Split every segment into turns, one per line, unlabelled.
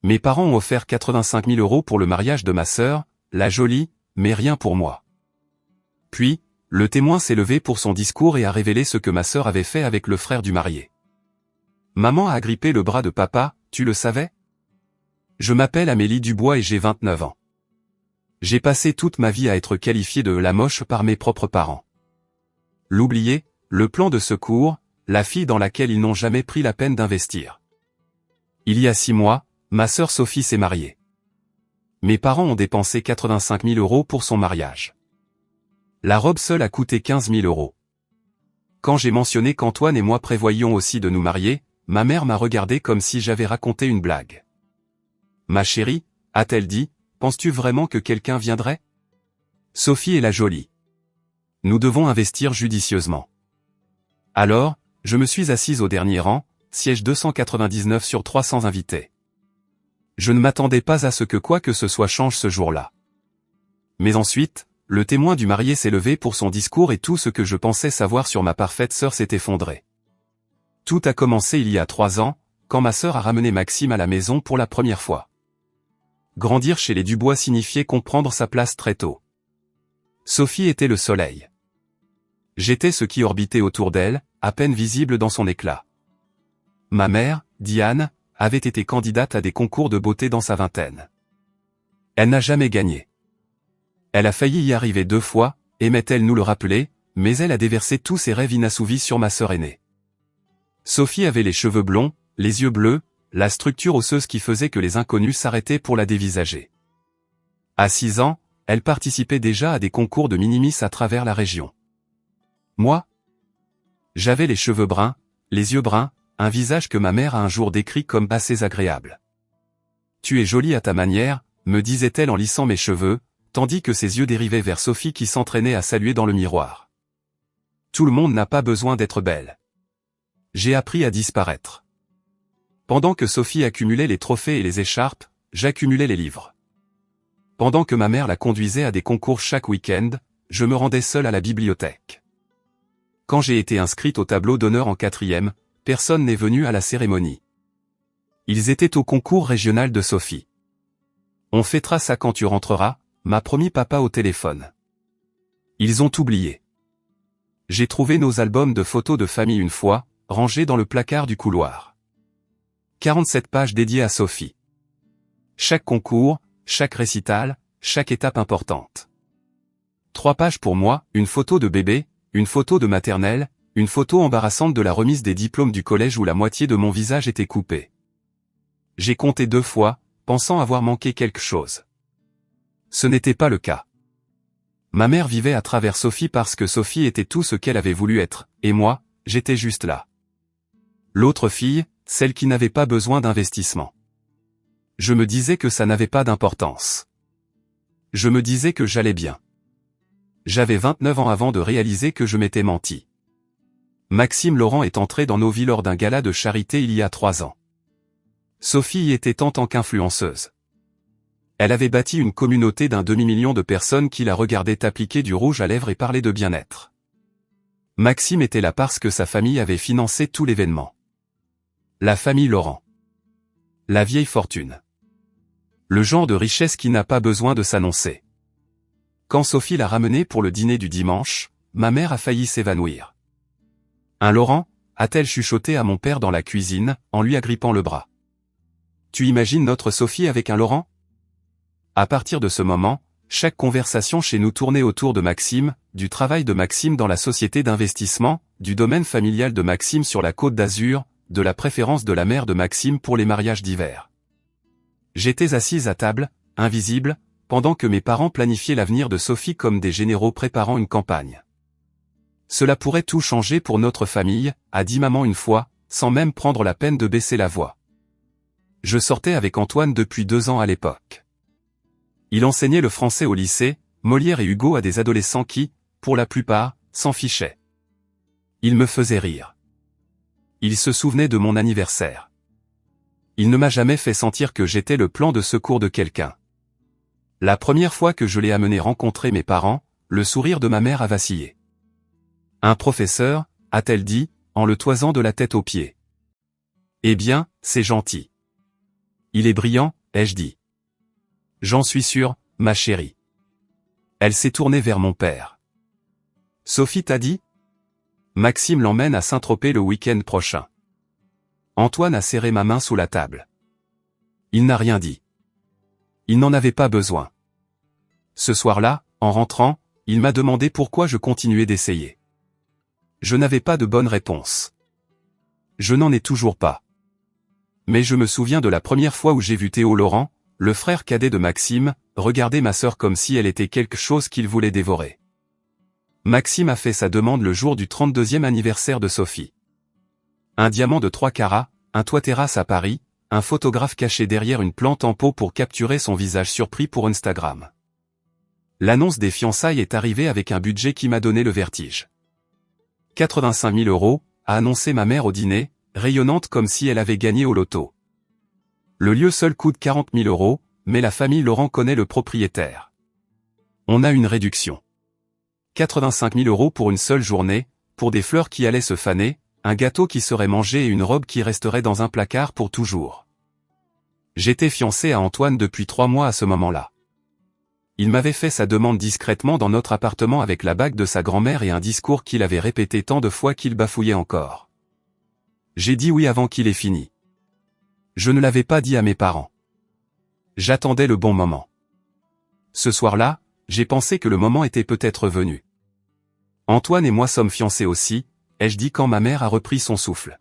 Mes parents ont offert 85 000 € pour le mariage de ma sœur, la jolie, mais rien pour moi. Puis, le témoin s'est levé pour son discours et a révélé ce que ma sœur avait fait avec le frère du marié. Maman a agrippé le bras de papa, tu le savais? Je m'appelle Amélie Dubois et j'ai 29 ans. J'ai passé toute ma vie à être qualifiée de la moche par mes propres parents. L'oublier, le plan de secours, la fille dans laquelle ils n'ont jamais pris la peine d'investir. Il y a 6 mois, ma sœur Sophie s'est mariée. Mes parents ont dépensé 85 000 € pour son mariage. La robe seule a coûté 15 000 €. Quand j'ai mentionné qu'Antoine et moi prévoyions aussi de nous marier, ma mère m'a regardé comme si j'avais raconté une blague. Ma chérie, a-t-elle dit, penses-tu vraiment que quelqu'un viendrait? Sophie est la jolie. Nous devons investir judicieusement. Alors, je me suis assise au dernier rang, siège 299 sur 300 invités. Je ne m'attendais pas à ce que quoi que ce soit change ce jour-là. Mais ensuite, le témoin du marié s'est levé pour son discours et tout ce que je pensais savoir sur ma parfaite sœur s'est effondré. Tout a commencé il y a 3 ans, quand ma sœur a ramené Maxime à la maison pour la première fois. Grandir chez les Dubois signifiait comprendre sa place très tôt. Sophie était le soleil. J'étais ce qui orbitait autour d'elle, à peine visible dans son éclat. Ma mère, Diane, avait été candidate à des concours de beauté dans sa vingtaine. Elle n'a jamais gagné. Elle a failli y arriver 2 fois, aimait-elle nous le rappeler, mais elle a déversé tous ses rêves inassouvis sur ma sœur aînée. Sophie avait les cheveux blonds, les yeux bleus, la structure osseuse qui faisait que les inconnus s'arrêtaient pour la dévisager. À 6 ans, elle participait déjà à des concours de mini-miss à travers la région. Moi? J'avais les cheveux bruns, les yeux bruns, un visage que ma mère a un jour décrit comme assez agréable. Tu es jolie à ta manière, me disait-elle en lissant mes cheveux, tandis que ses yeux dérivaient vers Sophie qui s'entraînait à saluer dans le miroir. Tout le monde n'a pas besoin d'être belle. J'ai appris à disparaître. Pendant que Sophie accumulait les trophées et les écharpes, j'accumulais les livres. Pendant que ma mère la conduisait à des concours chaque week-end, je me rendais seul à la bibliothèque. Quand j'ai été inscrite au tableau d'honneur en 4e, personne n'est venu à la cérémonie. Ils étaient au concours régional de Sophie. On fêtera ça quand tu rentreras, m'a promis papa au téléphone. Ils ont oublié. J'ai trouvé nos albums de photos de famille une fois, rangés dans le placard du couloir. 47 pages dédiées à Sophie. Chaque concours, chaque récital, chaque étape importante. 3 pages pour moi, une photo de bébé, une photo de maternelle, une photo embarrassante de la remise des diplômes du collège où la moitié de mon visage était coupée. J'ai compté 2 fois, pensant avoir manqué quelque chose. Ce n'était pas le cas. Ma mère vivait à travers Sophie parce que Sophie était tout ce qu'elle avait voulu être, et moi, j'étais juste là. L'autre fille, celle qui n'avait pas besoin d'investissement. Je me disais que ça n'avait pas d'importance. Je me disais que j'allais bien. J'avais 29 ans avant de réaliser que je m'étais menti. Maxime Laurent est entré dans nos vies lors d'un gala de charité il y a 3 ans. Sophie y était en tant qu'influenceuse. Elle avait bâti une communauté d'1 demi-million de personnes qui la regardaient appliquer du rouge à lèvres et parler de bien-être. Maxime était là parce que sa famille avait financé tout l'événement. La famille Laurent. La vieille fortune. Le genre de richesse qui n'a pas besoin de s'annoncer. Quand Sophie l'a ramenée pour le dîner du dimanche, ma mère a failli s'évanouir. Un Laurent, a-t-elle chuchoté à mon père dans la cuisine, en lui agrippant le bras. Tu imagines notre Sophie avec un Laurent? À partir de ce moment, chaque conversation chez nous tournait autour de Maxime, du travail de Maxime dans la société d'investissement, du domaine familial de Maxime sur la Côte d'Azur, de la préférence de la mère de Maxime pour les mariages d'hiver. J'étais assise à table, invisible, pendant que mes parents planifiaient l'avenir de Sophie comme des généraux préparant une campagne. Cela pourrait tout changer pour notre famille, a dit maman une fois, sans même prendre la peine de baisser la voix. Je sortais avec Antoine depuis 2 ans à l'époque. Il enseignait le français au lycée, Molière et Hugo à des adolescents qui, pour la plupart, s'en fichaient. Il me faisait rire. Il se souvenait de mon anniversaire. Il ne m'a jamais fait sentir que j'étais le plan de secours de quelqu'un. La première fois que je l'ai amené rencontrer mes parents, le sourire de ma mère a vacillé. Un professeur, a-t-elle dit, en le toisant de la tête aux pieds. Eh bien, c'est gentil. Il est brillant, ai-je dit. J'en suis sûr, ma chérie. Elle s'est tournée vers mon père. Sophie t'a dit? Maxime l'emmène à Saint-Tropez le week-end prochain. Antoine a serré ma main sous la table. Il n'a rien dit. Il n'en avait pas besoin. Ce soir-là, en rentrant, il m'a demandé pourquoi je continuais d'essayer. Je n'avais pas de bonne réponse. Je n'en ai toujours pas. Mais je me souviens de la première fois où j'ai vu Théo Laurent, le frère cadet de Maxime, regarder ma sœur comme si elle était quelque chose qu'il voulait dévorer. Maxime a fait sa demande le jour du 32e anniversaire de Sophie. Un diamant de 3 carats, un toit terrasse à Paris, un photographe caché derrière une plante en pot pour capturer son visage surpris pour Instagram. L'annonce des fiançailles est arrivée avec un budget qui m'a donné le vertige. 85 000 €, a annoncé ma mère au dîner, rayonnante comme si elle avait gagné au loto. Le lieu seul coûte 40 000 €, mais la famille Laurent connaît le propriétaire. On a une réduction. 85 000 € pour une seule journée, pour des fleurs qui allaient se faner, un gâteau qui serait mangé et une robe qui resterait dans un placard pour toujours. J'étais fiancé à Antoine depuis 3 mois à ce moment-là. Il m'avait fait sa demande discrètement dans notre appartement avec la bague de sa grand-mère et un discours qu'il avait répété tant de fois qu'il bafouillait encore. J'ai dit oui avant qu'il ait fini. Je ne l'avais pas dit à mes parents. J'attendais le bon moment. Ce soir-là, j'ai pensé que le moment était peut-être venu. Antoine et moi sommes fiancés aussi, ai-je dit quand ma mère a repris son souffle.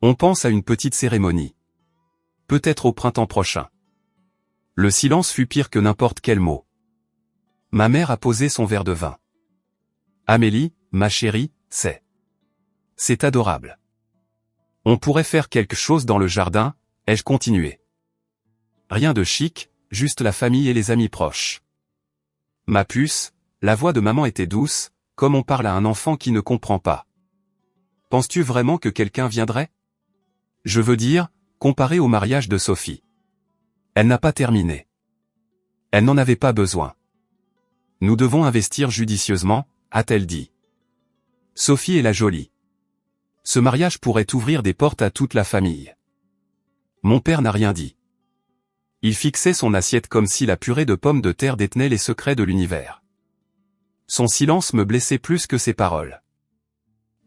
On pense à une petite cérémonie. Peut-être au printemps prochain. Le silence fut pire que n'importe quel mot. Ma mère a posé son verre de vin. Amélie, ma chérie, c'est adorable. On pourrait faire quelque chose dans le jardin, ai-je continué. Rien de chic, juste la famille et les amis proches. Ma puce, la voix de maman était douce, comme on parle à un enfant qui ne comprend pas. Penses-tu vraiment que quelqu'un viendrait? Je veux dire, comparé au mariage de Sophie. Elle n'a pas terminé. Elle n'en avait pas besoin. Nous devons investir judicieusement, a-t-elle dit. Sophie est la jolie. Ce mariage pourrait ouvrir des portes à toute la famille. Mon père n'a rien dit. Il fixait son assiette comme si la purée de pommes de terre détenait les secrets de l'univers. Son silence me blessait plus que ses paroles.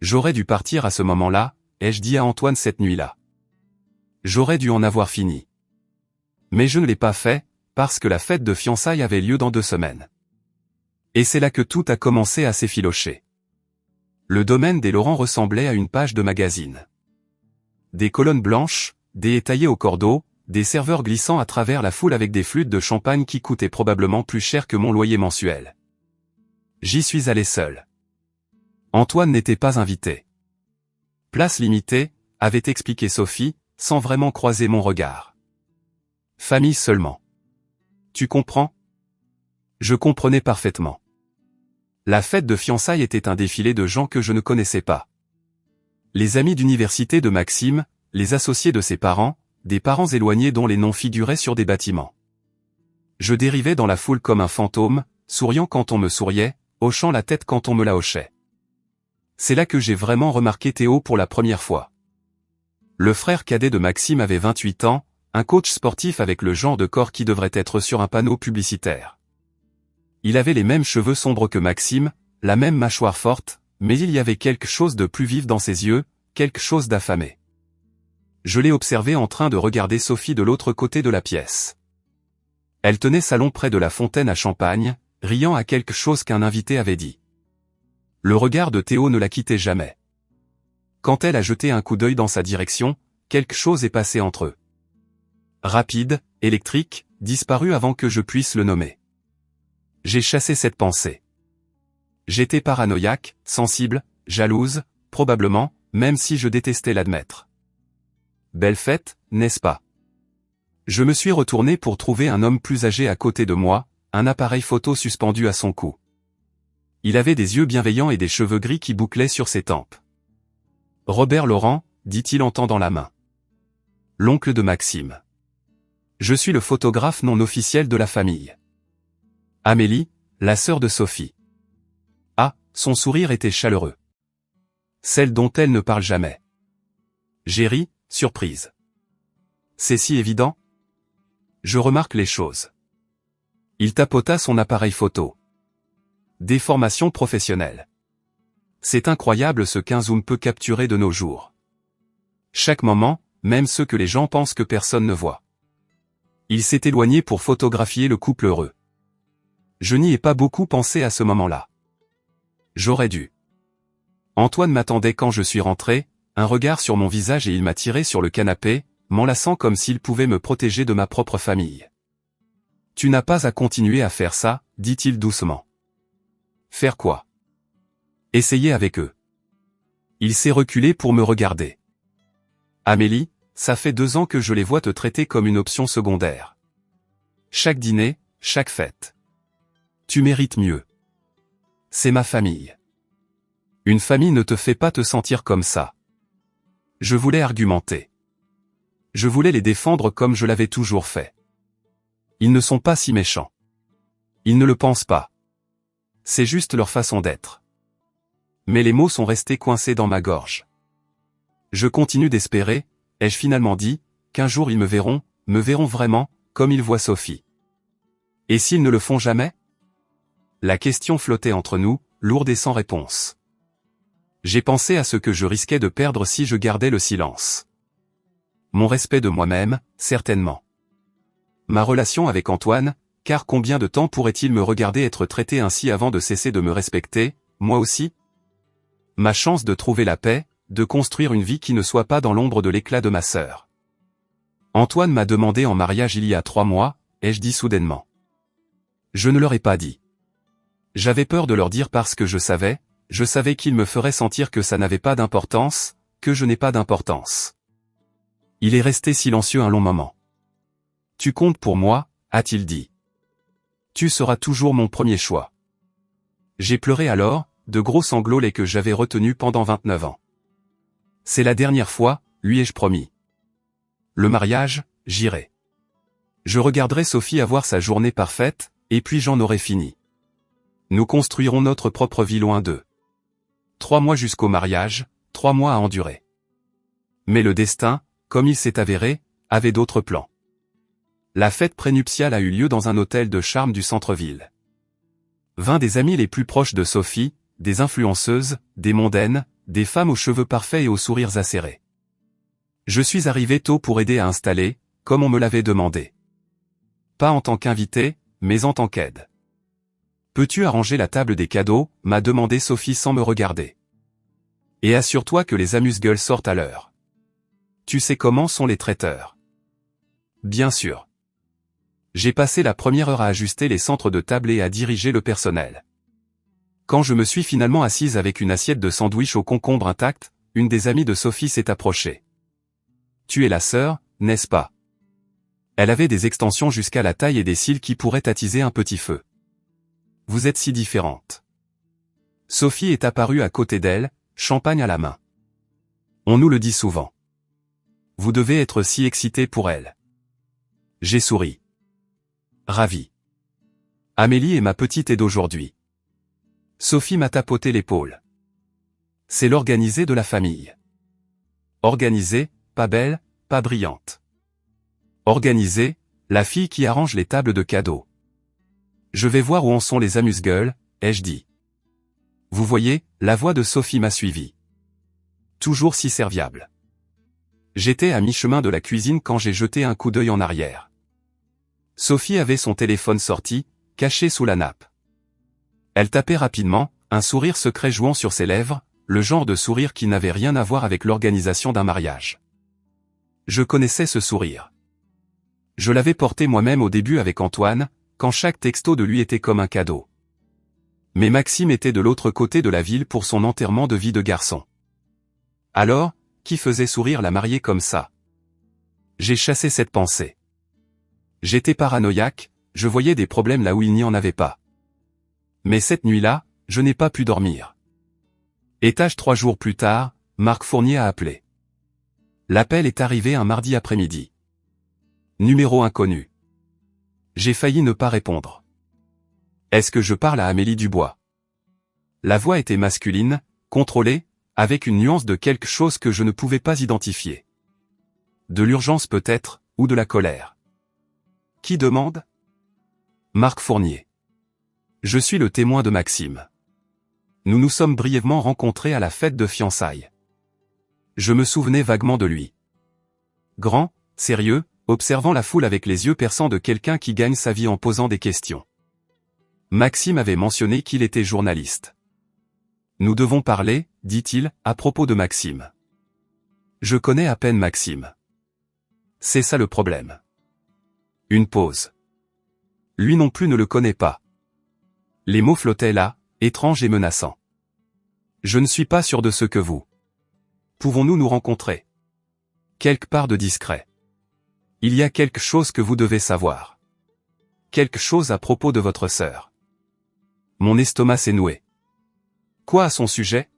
J'aurais dû partir à ce moment-là, ai-je dit à Antoine cette nuit-là. J'aurais dû en avoir fini. Mais je ne l'ai pas fait, parce que la fête de fiançailles avait lieu dans 2 semaines. Et c'est là que tout a commencé à s'effilocher. Le domaine des Laurent ressemblait à une page de magazine. Des colonnes blanches, des étayers au cordeau, des serveurs glissant à travers la foule avec des flûtes de champagne qui coûtaient probablement plus cher que mon loyer mensuel. J'y suis allé seul. Antoine n'était pas invité. Place limitée, avait expliqué Sophie, sans vraiment croiser mon regard. Famille seulement. Tu comprends? Je comprenais parfaitement. La fête de fiançailles était un défilé de gens que je ne connaissais pas. Les amis d'université de Maxime, les associés de ses parents, des parents éloignés dont les noms figuraient sur des bâtiments. Je dérivais dans la foule comme un fantôme, souriant quand on me souriait, hochant la tête quand on me la hochait. C'est là que j'ai vraiment remarqué Théo pour la première fois. Le frère cadet de Maxime avait 28 ans, un coach sportif avec le genre de corps qui devrait être sur un panneau publicitaire. Il avait les mêmes cheveux sombres que Maxime, la même mâchoire forte, mais il y avait quelque chose de plus vif dans ses yeux, quelque chose d'affamé. Je l'ai observé en train de regarder Sophie de l'autre côté de la pièce. Elle tenait salon près de la fontaine à champagne, riant à quelque chose qu'un invité avait dit. Le regard de Théo ne la quittait jamais. Quand elle a jeté un coup d'œil dans sa direction, quelque chose est passé entre eux. Rapide, électrique, disparu avant que je puisse le nommer. J'ai chassé cette pensée. J'étais paranoïaque, sensible, jalouse, probablement, même si je détestais l'admettre. Belle fête, n'est-ce pas? Je me suis retourné pour trouver un homme plus âgé à côté de moi, un appareil photo suspendu à son cou. Il avait des yeux bienveillants et des cheveux gris qui bouclaient sur ses tempes. Robert Laurent, dit-il en tendant la main. L'oncle de Maxime. Je suis le photographe non officiel de la famille. Amélie, la sœur de Sophie. Ah, son sourire était chaleureux. Celle dont elle ne parle jamais. J'ai ri, surprise. C'est si évident? Je remarque les choses. Il tapota son appareil photo. Déformation professionnelle. C'est incroyable ce qu'un zoom peut capturer de nos jours. Chaque moment, même ceux que les gens pensent que personne ne voit. Il s'est éloigné pour photographier le couple heureux. Je n'y ai pas beaucoup pensé à ce moment-là. J'aurais dû. Antoine m'attendait quand je suis rentré, un regard sur mon visage et il m'a tiré sur le canapé, m'enlaçant comme s'il pouvait me protéger de ma propre famille. Tu n'as pas à continuer à faire ça, dit-il doucement. Faire quoi? Essayer avec eux. Il s'est reculé pour me regarder. Amélie, ça fait 2 ans que je les vois te traiter comme une option secondaire. Chaque dîner, chaque fête. Tu mérites mieux. C'est ma famille. Une famille ne te fait pas te sentir comme ça. Je voulais argumenter. Je voulais les défendre comme je l'avais toujours fait. Ils ne sont pas si méchants. Ils ne le pensent pas. C'est juste leur façon d'être. Mais les mots sont restés coincés dans ma gorge. Je continue d'espérer, ai-je finalement dit, qu'un jour ils me verront vraiment, comme ils voient Sophie. Et s'ils ne le font jamais? La question flottait entre nous, lourde et sans réponse. J'ai pensé à ce que je risquais de perdre si je gardais le silence. Mon respect de moi-même, certainement. Ma relation avec Antoine, car combien de temps pourrait-il me regarder être traité ainsi avant de cesser de me respecter, moi aussi? Ma chance de trouver la paix, de construire une vie qui ne soit pas dans l'ombre de l'éclat de ma sœur. Antoine m'a demandé en mariage il y a 3 mois, ai-je dit soudainement. Je ne leur ai pas dit. J'avais peur de leur dire parce que je savais qu'ils me feraient sentir que ça n'avait pas d'importance, que je n'ai pas d'importance. Il est resté silencieux un long moment. Tu comptes pour moi, a-t-il dit. Tu seras toujours mon premier choix. J'ai pleuré alors, de gros sanglots les que j'avais retenus pendant 29 ans. C'est la dernière fois, lui ai-je promis. Le mariage, j'irai. Je regarderai Sophie avoir sa journée parfaite, et puis j'en aurai fini. Nous construirons notre propre vie loin d'eux. 3 mois jusqu'au mariage, 3 mois à endurer. Mais le destin, comme il s'est avéré, avait d'autres plans. La fête prénuptiale a eu lieu dans un hôtel de charme du centre-ville. 20 des amis les plus proches de Sophie, des influenceuses, des mondaines, des femmes aux cheveux parfaits et aux sourires acérés. Je suis arrivé tôt pour aider à installer, comme on me l'avait demandé. Pas en tant qu'invité, mais en tant qu'aide. Peux-tu arranger la table des cadeaux, m'a demandé Sophie sans me regarder. Et assure-toi que les amuse-gueules sortent à l'heure. Tu sais comment sont les traiteurs. Bien sûr. J'ai passé la première heure à ajuster les centres de table et à diriger le personnel. Quand je me suis finalement assise avec une assiette de sandwich au concombre intact, une des amies de Sophie s'est approchée. Tu es la sœur, n'est-ce pas? Elle avait des extensions jusqu'à la taille et des cils qui pourraient attiser un petit feu. Vous êtes si différentes. Sophie est apparue à côté d'elle, champagne à la main. On nous le dit souvent. Vous devez être si excité pour elle. J'ai souri. Ravi. Amélie est ma petite aide d'aujourd'hui. Sophie m'a tapoté l'épaule. C'est l'organisée de la famille. Organisée, pas belle, pas brillante. Organisée, la fille qui arrange les tables de cadeaux. Je vais voir où en sont les amuse-gueules, ai-je dit. Vous voyez, la voix de Sophie m'a suivi. Toujours si serviable. J'étais à mi-chemin de la cuisine quand j'ai jeté un coup d'œil en arrière. Sophie avait son téléphone sorti, caché sous la nappe. Elle tapait rapidement, un sourire secret jouant sur ses lèvres, le genre de sourire qui n'avait rien à voir avec l'organisation d'un mariage. Je connaissais ce sourire. Je l'avais porté moi-même au début avec Antoine, quand chaque texto de lui était comme un cadeau. Mais Maxime était de l'autre côté de la ville pour son enterrement de vie de garçon. Alors, qui faisait sourire la mariée comme ça? J'ai chassé cette pensée. J'étais paranoïaque, je voyais des problèmes là où il n'y en avait pas. Mais cette nuit-là, je n'ai pas pu dormir. Étage 3 jours plus tard, Marc Fournier a appelé. L'appel est arrivé un mardi après-midi. Numéro inconnu. J'ai failli ne pas répondre. Est-ce que je parle à Amélie Dubois? La voix était masculine, contrôlée, avec une nuance de quelque chose que je ne pouvais pas identifier. De l'urgence peut-être, ou de la colère? Qui demande? Marc Fournier. Je suis le témoin de Maxime. Nous nous sommes brièvement rencontrés à la fête de fiançailles. Je me souvenais vaguement de lui. Grand, sérieux, observant la foule avec les yeux perçants de quelqu'un qui gagne sa vie en posant des questions. Maxime avait mentionné qu'il était journaliste. Nous devons parler, dit-il, à propos de Maxime. Je connais à peine Maxime. C'est ça le problème. Une pause. Lui non plus ne le connaît pas. Les mots flottaient là, étranges et menaçants. Je ne suis pas sûr de ce que vous. Pouvons-nous nous rencontrer? Quelque part de discret. Il y a quelque chose que vous devez savoir. Quelque chose à propos de votre sœur. Mon estomac s'est noué. Quoi à son sujet?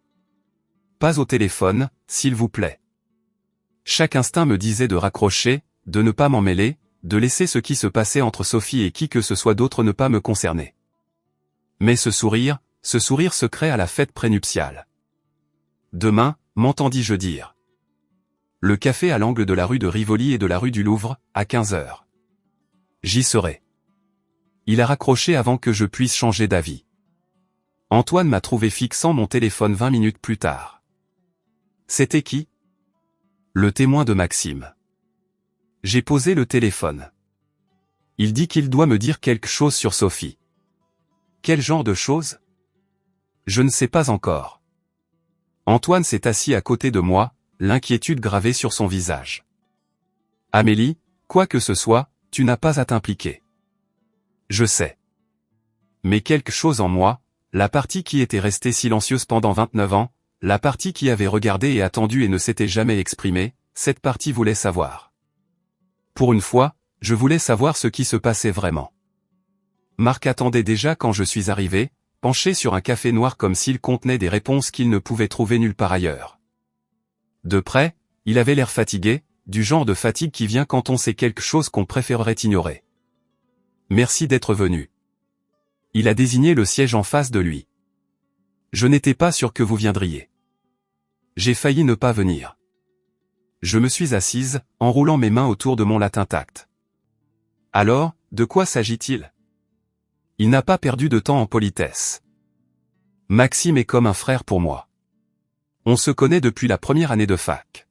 Pas au téléphone, s'il vous plaît. Chaque instinct me disait de raccrocher, de ne pas m'en mêler, de laisser ce qui se passait entre Sophie et qui que ce soit d'autre ne pas me concerner. Mais ce sourire secret à la fête prénuptiale. Demain, m'entendis-je dire. Le café à l'angle de la rue de Rivoli et de la rue du Louvre, à 15h. J'y serai. Il a raccroché avant que je puisse changer d'avis. Antoine m'a trouvé fixant mon téléphone 20 minutes plus tard. C'était qui? Le témoin de Maxime. J'ai posé le téléphone. Il dit qu'il doit me dire quelque chose sur Sophie. Quel genre de chose? Je ne sais pas encore. Antoine s'est assis à côté de moi, l'inquiétude gravée sur son visage. Amélie, quoi que ce soit, tu n'as pas à t'impliquer. Je sais. Mais quelque chose en moi, la partie qui était restée silencieuse pendant 29 ans, la partie qui avait regardé et attendu et ne s'était jamais exprimée, cette partie voulait savoir. Pour une fois, je voulais savoir ce qui se passait vraiment. Marc attendait déjà quand je suis arrivé, penché sur un café noir comme s'il contenait des réponses qu'il ne pouvait trouver nulle part ailleurs. De près, il avait l'air fatigué, du genre de fatigue qui vient quand on sait quelque chose qu'on préférerait ignorer. Merci d'être venu. Il a désigné le siège en face de lui. Je n'étais pas sûr que vous viendriez. J'ai failli ne pas venir. Je me suis assise, enroulant mes mains autour de mon latin tact. Alors, de quoi s'agit-il? Il n'a pas perdu de temps en politesse. Maxime est comme un frère pour moi. On se connaît depuis la première année de fac.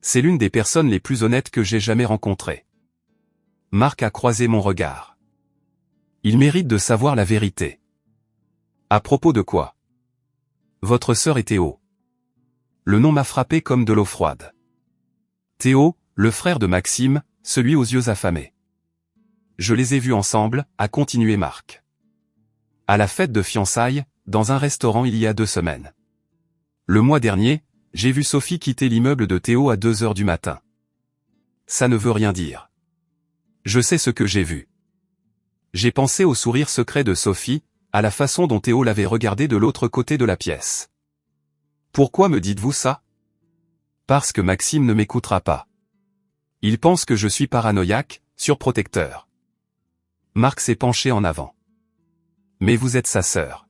C'est l'une des personnes les plus honnêtes que j'ai jamais rencontrées. Marc a croisé mon regard. Il mérite de savoir la vérité. À propos de quoi? Votre sœur et Théo. Le nom m'a frappé comme de l'eau froide. Théo, le frère de Maxime, celui aux yeux affamés. Je les ai vus ensemble, a continué Marc. À la fête de fiançailles, dans un restaurant il y a 2 semaines. Le mois dernier, j'ai vu Sophie quitter l'immeuble de Théo à 2h du matin. Ça ne veut rien dire. Je sais ce que j'ai vu. J'ai pensé au sourire secret de Sophie, à la façon dont Théo l'avait regardé de l'autre côté de la pièce. Pourquoi me dites-vous ça? Parce que Maxime ne m'écoutera pas. Il pense que je suis paranoïaque, surprotecteur. Marc s'est penché en avant. Mais vous êtes sa sœur.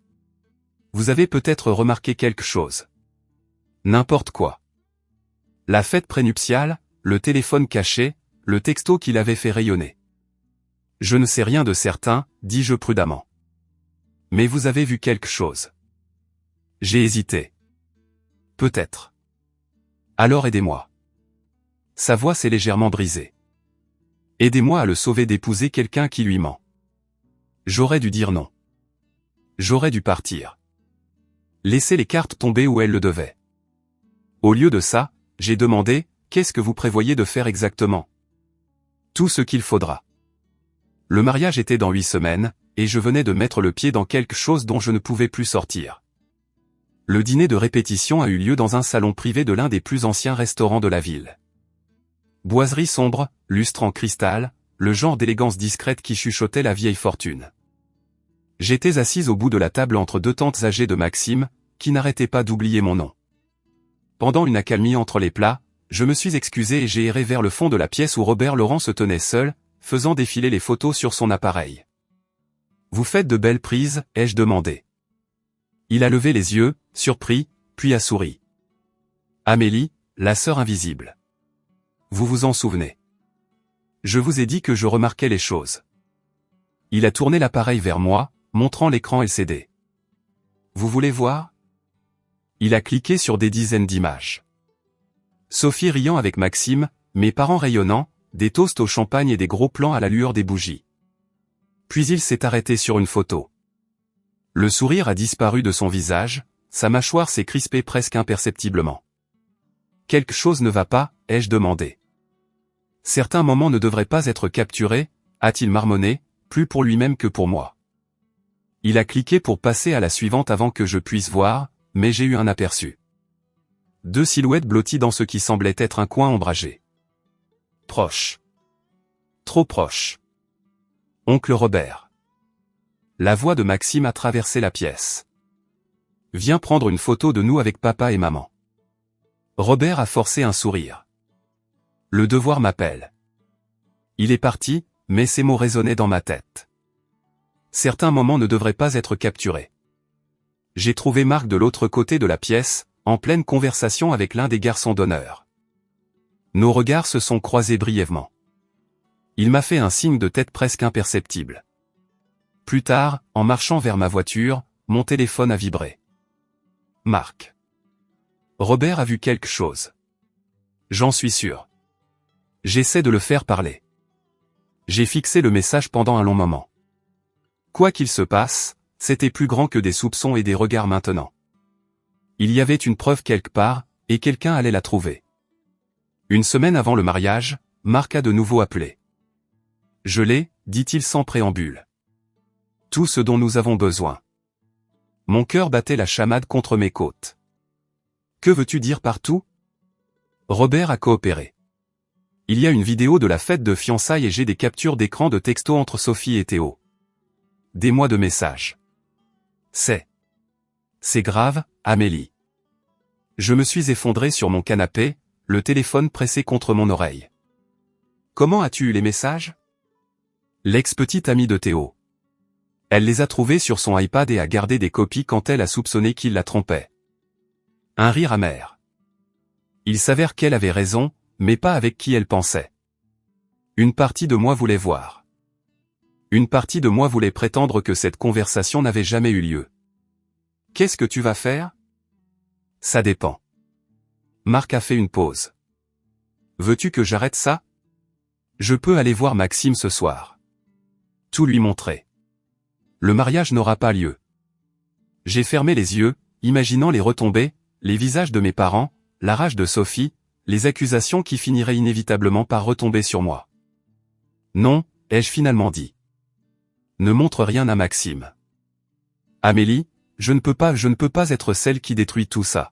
Vous avez peut-être remarqué quelque chose. N'importe quoi. La fête prénuptiale, le téléphone caché, le texto qu'il avait fait rayonner. Je ne sais rien de certain, dis-je prudemment. Mais vous avez vu quelque chose. J'ai hésité. Peut-être. Alors aidez-moi. Sa voix s'est légèrement brisée. Aidez-moi à le sauver d'épouser quelqu'un qui lui ment. J'aurais dû dire non. J'aurais dû partir. Laisser les cartes tomber où elles le devaient. Au lieu de ça, j'ai demandé, qu'est-ce que vous prévoyez de faire exactement? Tout ce qu'il faudra. Le mariage était dans 8 semaines, et je venais de mettre le pied dans quelque chose dont je ne pouvais plus sortir. Le dîner de répétition a eu lieu dans un salon privé de l'un des plus anciens restaurants de la ville. Boiserie sombre, lustre en cristal, le genre d'élégance discrète qui chuchotait la vieille fortune. J'étais assise au bout de la table entre 2 tantes âgées de Maxime, qui n'arrêtaient pas d'oublier mon nom. Pendant une accalmie entre les plats, je me suis excusé et j'ai erré vers le fond de la pièce où Robert Laurent se tenait seul, faisant défiler les photos sur son appareil. Vous faites de belles prises, ai-je demandé. Il a levé les yeux, surpris, puis a souri. Amélie, la sœur invisible. Vous vous en souvenez? Je vous ai dit que je remarquais les choses. Il a tourné l'appareil vers moi, montrant l'écran LCD. Vous voulez voir? Il a cliqué sur des dizaines d'images. Sophie riant avec Maxime, mes parents rayonnants, des toasts au champagne et des gros plans à la lueur des bougies. Puis il s'est arrêté sur une photo. Le sourire a disparu de son visage, sa mâchoire s'est crispée presque imperceptiblement. Quelque chose ne va pas, ai-je demandé. Certains moments ne devraient pas être capturés, a-t-il marmonné, plus pour lui-même que pour moi. Il a cliqué pour passer à la suivante avant que je puisse voir, mais j'ai eu un aperçu. 2 silhouettes blotties dans ce qui semblait être un coin ombragé. Proche. Trop proche. Oncle Robert. La voix de Maxime a traversé la pièce. Viens prendre une photo de nous avec papa et maman. Robert a forcé un sourire. Le devoir m'appelle. Il est parti, mais ces mots résonnaient dans ma tête. Certains moments ne devraient pas être capturés. J'ai trouvé Marc de l'autre côté de la pièce, en pleine conversation avec l'un des garçons d'honneur. Nos regards se sont croisés brièvement. Il m'a fait un signe de tête presque imperceptible. Plus tard, en marchant vers ma voiture, mon téléphone a vibré. Marc. Robert a vu quelque chose. J'en suis sûr. J'essaie de le faire parler. J'ai fixé le message pendant un long moment. Quoi qu'il se passe, c'était plus grand que des soupçons et des regards maintenant. Il y avait une preuve quelque part, et quelqu'un allait la trouver. Une semaine avant le mariage, Marc a de nouveau appelé. Je l'ai, dit-il sans préambule. Tout ce dont nous avons besoin. Mon cœur battait la chamade contre mes côtes. Que veux-tu dire par tout? Robert a coopéré. Il y a une vidéo de la fête de fiançailles et j'ai des captures d'écran de textos entre Sophie et Théo. Des mois de messages. C'est grave, Amélie. Je me suis effondré sur mon canapé, le téléphone pressé contre mon oreille. Comment as-tu eu les messages? L'ex-petite amie de Théo. Elle les a trouvés sur son iPad et a gardé des copies quand elle a soupçonné qu'il la trompait. Un rire amer. Il s'avère qu'elle avait raison, mais pas avec qui elle pensait. Une partie de moi voulait voir. Une partie de moi voulait prétendre que cette conversation n'avait jamais eu lieu. Qu'est-ce que tu vas faire? Ça dépend. Marc a fait une pause. Veux-tu que j'arrête ça? Je peux aller voir Maxime ce soir. Tout lui montrer. Le mariage n'aura pas lieu. J'ai fermé les yeux, imaginant les retombées, les visages de mes parents, la rage de Sophie, les accusations qui finiraient inévitablement par retomber sur moi. Non, ai-je finalement dit. Ne montre rien à Maxime. Amélie, je ne peux pas être celle qui détruit tout ça.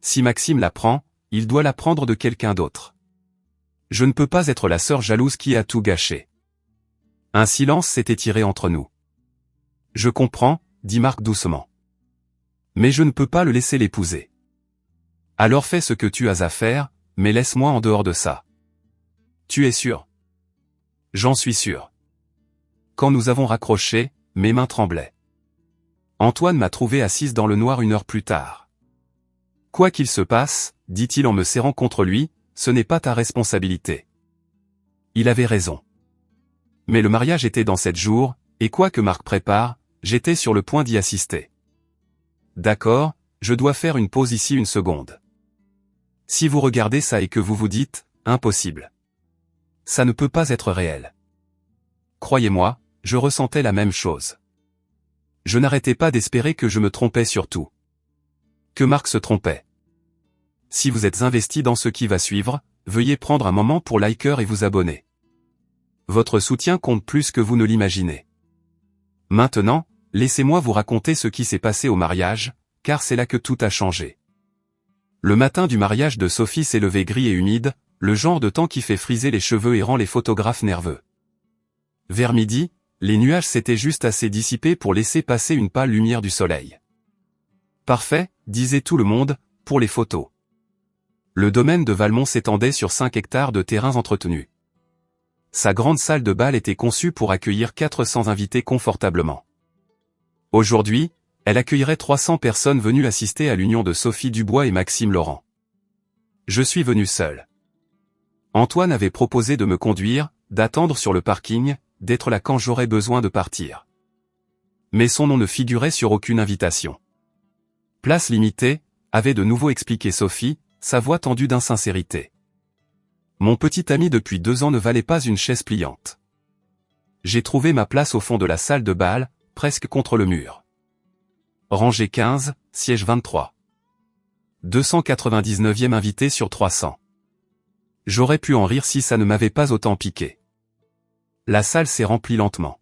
Si Maxime l'apprend, il doit l'apprendre de quelqu'un d'autre. Je ne peux pas être la sœur jalouse qui a tout gâché. Un silence s'est étiré entre nous. Je comprends, dit Marc doucement. Mais je ne peux pas le laisser l'épouser. Alors fais ce que tu as à faire, mais laisse-moi en dehors de ça. Tu es sûr? J'en suis sûr. Quand nous avons raccroché, mes mains tremblaient. Antoine m'a trouvé assise dans le noir 1 heure plus tard. Quoi qu'il se passe, dit-il en me serrant contre lui, ce n'est pas ta responsabilité. Il avait raison. Mais le mariage était dans 7 jours, et quoi que Marc prépare, j'étais sur le point d'y assister. D'accord, je dois faire une pause ici 1 seconde. Si vous regardez ça et que vous vous dites, impossible. Ça ne peut pas être réel. Croyez-moi, je ressentais la même chose. Je n'arrêtais pas d'espérer que je me trompais sur tout. Que Marc se trompait. Si vous êtes investi dans ce qui va suivre, veuillez prendre un moment pour liker et vous abonner. Votre soutien compte plus que vous ne l'imaginez. Maintenant, laissez-moi vous raconter ce qui s'est passé au mariage, car c'est là que tout a changé. Le matin du mariage de Sophie s'est levé gris et humide, le genre de temps qui fait friser les cheveux et rend les photographes nerveux. Vers midi, les nuages s'étaient juste assez dissipés pour laisser passer une pâle lumière du soleil. Parfait, disait tout le monde, pour les photos. Le domaine de Valmont s'étendait sur 5 hectares de terrains entretenus. Sa grande salle de bal était conçue pour accueillir 400 invités confortablement. Aujourd'hui, elle accueillerait 300 personnes venues assister à l'union de Sophie Dubois et Maxime Laurent. Je suis venu seul. Antoine avait proposé de me conduire, d'attendre sur le parking, d'être là quand j'aurais besoin de partir. Mais son nom ne figurait sur aucune invitation. Place limitée, avait de nouveau expliqué Sophie, sa voix tendue d'insincérité. Mon petit ami depuis 2 ans ne valait pas une chaise pliante. J'ai trouvé ma place au fond de la salle de bal, presque contre le mur. Rangée 15, siège 23. 299e invité sur 300. J'aurais pu en rire si ça ne m'avait pas autant piqué. La salle s'est remplie lentement.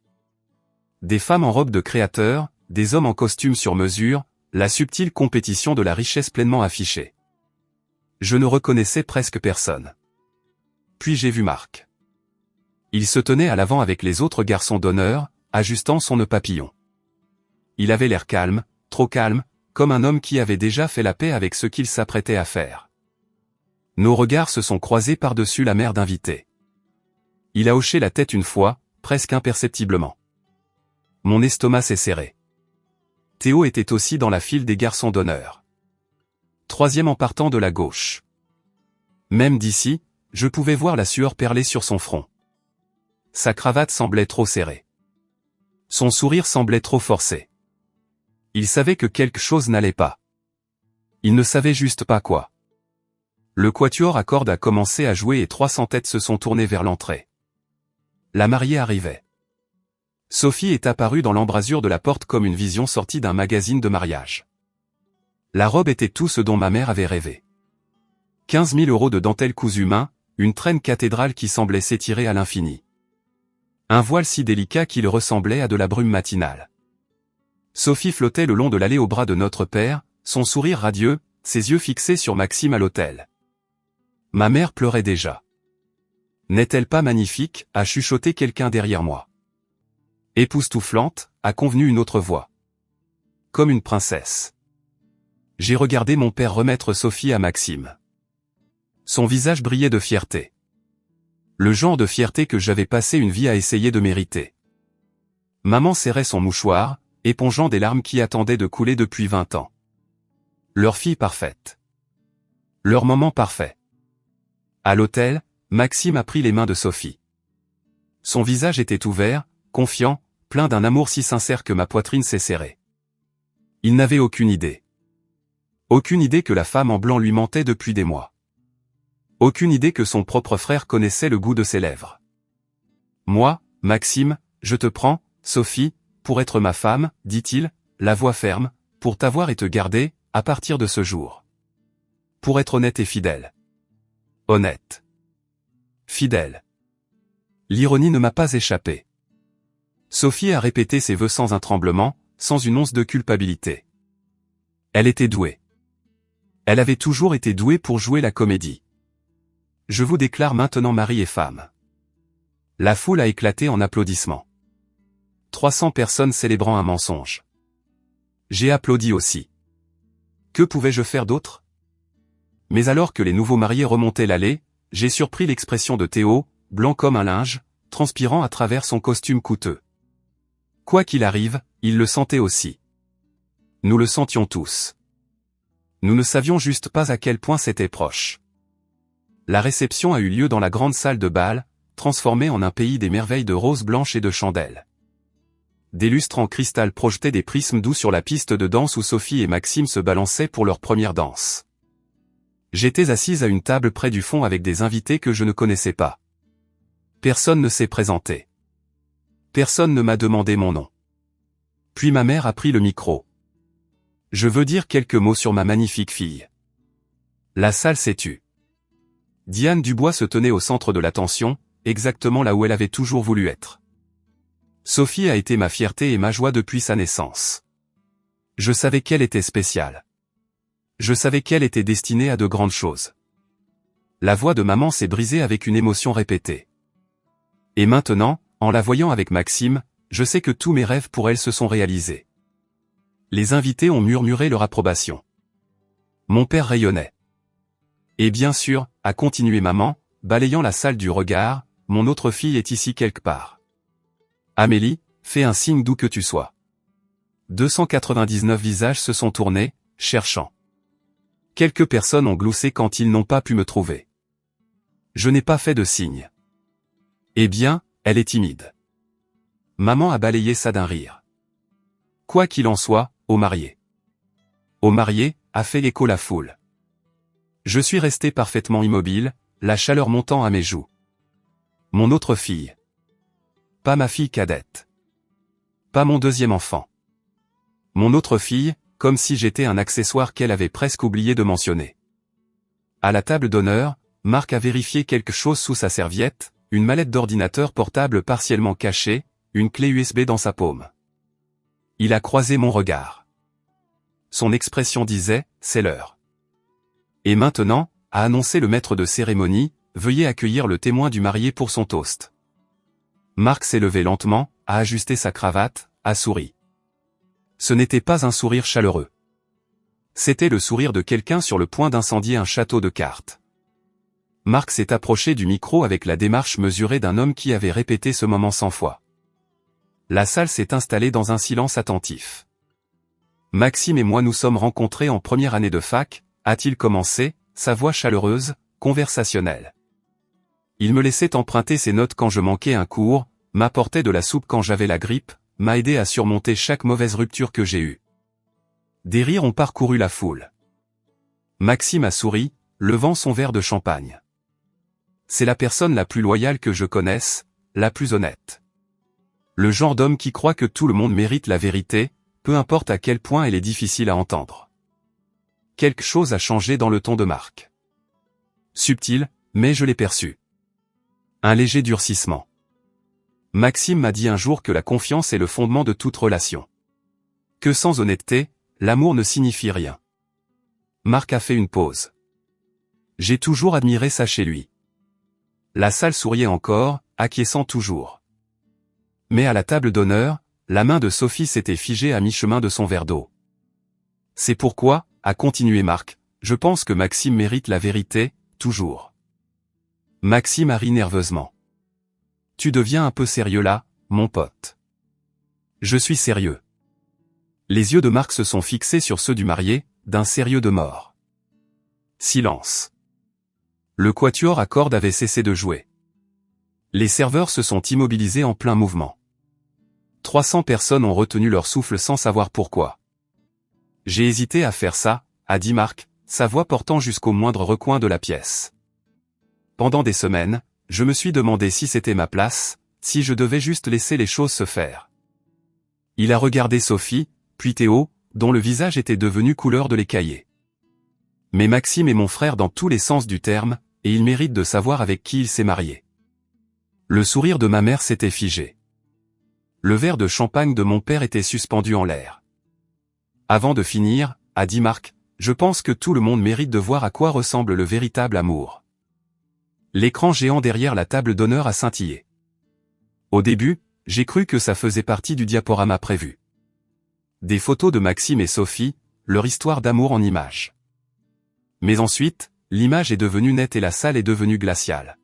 Des femmes en robe de créateur, des hommes en costume sur mesure, la subtile compétition de la richesse pleinement affichée. Je ne reconnaissais presque personne. Puis j'ai vu Marc. Il se tenait à l'avant avec les autres garçons d'honneur, ajustant son nœud papillon. Il avait l'air calme, trop calme, comme un homme qui avait déjà fait la paix avec ce qu'il s'apprêtait à faire. Nos regards se sont croisés par-dessus la mer d'invités. Il a hoché la tête une fois, presque imperceptiblement. Mon estomac s'est serré. Théo était aussi dans la file des garçons d'honneur. 3e en partant de la gauche. Même d'ici, je pouvais voir la sueur perler sur son front. Sa cravate semblait trop serrée. Son sourire semblait trop forcé. Il savait que quelque chose n'allait pas. Il ne savait juste pas quoi. Le quatuor à cordes a commencé à jouer et 300 têtes se sont tournées vers l'entrée. La mariée arrivait. Sophie est apparue dans l'embrasure de la porte comme une vision sortie d'un magazine de mariage. La robe était tout ce dont ma mère avait rêvé. 15 000 € de dentelle cousue main, une traîne cathédrale qui semblait s'étirer à l'infini. Un voile si délicat qu'il ressemblait à de la brume matinale. Sophie flottait le long de l'allée au bras de notre père, son sourire radieux, ses yeux fixés sur Maxime à l'autel. Ma mère pleurait déjà. N'est-elle pas magnifique, a chuchoté quelqu'un derrière moi. Époustouflante, a convenu une autre voix. Comme une princesse. J'ai regardé mon père remettre Sophie à Maxime. Son visage brillait de fierté. Le genre de fierté que j'avais passé une vie à essayer de mériter. Maman serrait son mouchoir, épongeant des larmes qui attendaient de couler depuis 20 ans. Leur fille parfaite. Leur moment parfait. À l'hôtel, Maxime a pris les mains de Sophie. Son visage était ouvert, confiant, plein d'un amour si sincère que ma poitrine s'est serrée. Il n'avait aucune idée. Aucune idée que la femme en blanc lui mentait depuis des mois. Aucune idée que son propre frère connaissait le goût de ses lèvres. Moi, Maxime, je te prends, Sophie, pour être ma femme, dit-il, la voix ferme, pour t'avoir et te garder, à partir de ce jour. Pour être honnête et fidèle. Honnête. Fidèle. L'ironie ne m'a pas échappé. Sophie a répété ses vœux sans un tremblement, sans une once de culpabilité. Elle était douée. Elle avait toujours été douée pour jouer la comédie. Je vous déclare maintenant mari et femme. La foule a éclaté en applaudissements. 300 personnes célébrant un mensonge. J'ai applaudi aussi. Que pouvais-je faire d'autre? Mais alors que les nouveaux mariés remontaient l'allée, j'ai surpris l'expression de Théo, blanc comme un linge, transpirant à travers son costume coûteux. Quoi qu'il arrive, il le sentait aussi. Nous le sentions tous. Nous ne savions juste pas à quel point c'était proche. La réception a eu lieu dans la grande salle de bal, transformée en un pays des merveilles de roses blanches et de chandelles. Des lustres en cristal projetaient des prismes doux sur la piste de danse où Sophie et Maxime se balançaient pour leur première danse. J'étais assise à une table près du fond avec des invités que je ne connaissais pas. Personne ne s'est présenté. Personne ne m'a demandé mon nom. Puis ma mère a pris le micro. Je veux dire quelques mots sur ma magnifique fille. La salle s'est tue. Diane Dubois se tenait au centre de l'attention, exactement là où elle avait toujours voulu être. Sophie a été ma fierté et ma joie depuis sa naissance. Je savais qu'elle était spéciale. Je savais qu'elle était destinée à de grandes choses. La voix de maman s'est brisée avec une émotion répétée. Et maintenant, en la voyant avec Maxime, je sais que tous mes rêves pour elle se sont réalisés. Les invités ont murmuré leur approbation. Mon père rayonnait. Et bien sûr, a continué maman, balayant la salle du regard, mon autre fille est ici quelque part. Amélie, fais un signe d'où que tu sois. 299 visages se sont tournés, cherchant. Quelques personnes ont gloussé quand ils n'ont pas pu me trouver. Je n'ai pas fait de signe. Eh bien, elle est timide. Maman a balayé ça d'un rire. Quoi qu'il en soit, au marié. Au marié, a fait écho la foule. Je suis resté parfaitement immobile, la chaleur montant à mes joues. Mon autre fille. Pas ma fille cadette. Pas mon deuxième enfant. Mon autre fille, comme si j'étais un accessoire qu'elle avait presque oublié de mentionner. À la table d'honneur, Marc a vérifié quelque chose sous sa serviette, une mallette d'ordinateur portable partiellement cachée, une clé USB dans sa paume. Il a croisé mon regard. Son expression disait, c'est l'heure. Et maintenant, a annoncé le maître de cérémonie, veuillez accueillir le témoin du marié pour son toast. Marc s'est levé lentement, a ajusté sa cravate, a souri. Ce n'était pas un sourire chaleureux. C'était le sourire de quelqu'un sur le point d'incendier un château de cartes. Marc s'est approché du micro avec la démarche mesurée d'un homme qui avait répété ce moment 100 fois. La salle s'est installée dans un silence attentif. Maxime et moi nous sommes rencontrés en première année de fac, a-t-il commencé, sa voix chaleureuse, conversationnelle. Il me laissait emprunter ses notes quand je manquais un cours, m'apportait de la soupe quand j'avais la grippe, m'a aidé à surmonter chaque mauvaise rupture que j'ai eue. Des rires ont parcouru la foule. Maxime a souri, levant son verre de champagne. C'est la personne la plus loyale que je connaisse, la plus honnête. Le genre d'homme qui croit que tout le monde mérite la vérité, peu importe à quel point elle est difficile à entendre. Quelque chose a changé dans le ton de Marc. Subtil, mais je l'ai perçu. Un léger durcissement. Maxime m'a dit un jour que la confiance est le fondement de toute relation. Que sans honnêteté, l'amour ne signifie rien. Marc a fait une pause. J'ai toujours admiré ça chez lui. La salle souriait encore, acquiesçant toujours. Mais à la table d'honneur, la main de Sophie s'était figée à mi-chemin de son verre d'eau. C'est pourquoi, a continué Marc, je pense que Maxime mérite la vérité, toujours. Maxime a ri nerveusement. Tu deviens un peu sérieux là, mon pote. Je suis sérieux. Les yeux de Marc se sont fixés sur ceux du marié, d'un sérieux de mort. Silence. Le quatuor à cordes avait cessé de jouer. Les serveurs se sont immobilisés en plein mouvement. 300 personnes ont retenu leur souffle sans savoir pourquoi. J'ai hésité à faire ça, a dit Marc, sa voix portant jusqu'au moindre recoin de la pièce. Pendant des semaines, je me suis demandé si c'était ma place, si je devais juste laisser les choses se faire. Il a regardé Sophie, puis Théo, dont le visage était devenu couleur de l'écaillé. Mais Maxime est mon frère dans tous les sens du terme, et il mérite de savoir avec qui il s'est marié. Le sourire de ma mère s'était figé. Le verre de champagne de mon père était suspendu en l'air. Avant de finir, a dit Marc, je pense que tout le monde mérite de voir à quoi ressemble le véritable amour. L'écran géant derrière la table d'honneur a scintillé. Au début, j'ai cru que ça faisait partie du diaporama prévu. Des photos de Maxime et Sophie, leur histoire d'amour en images. Mais ensuite, l'image est devenue nette et la salle est devenue glaciale.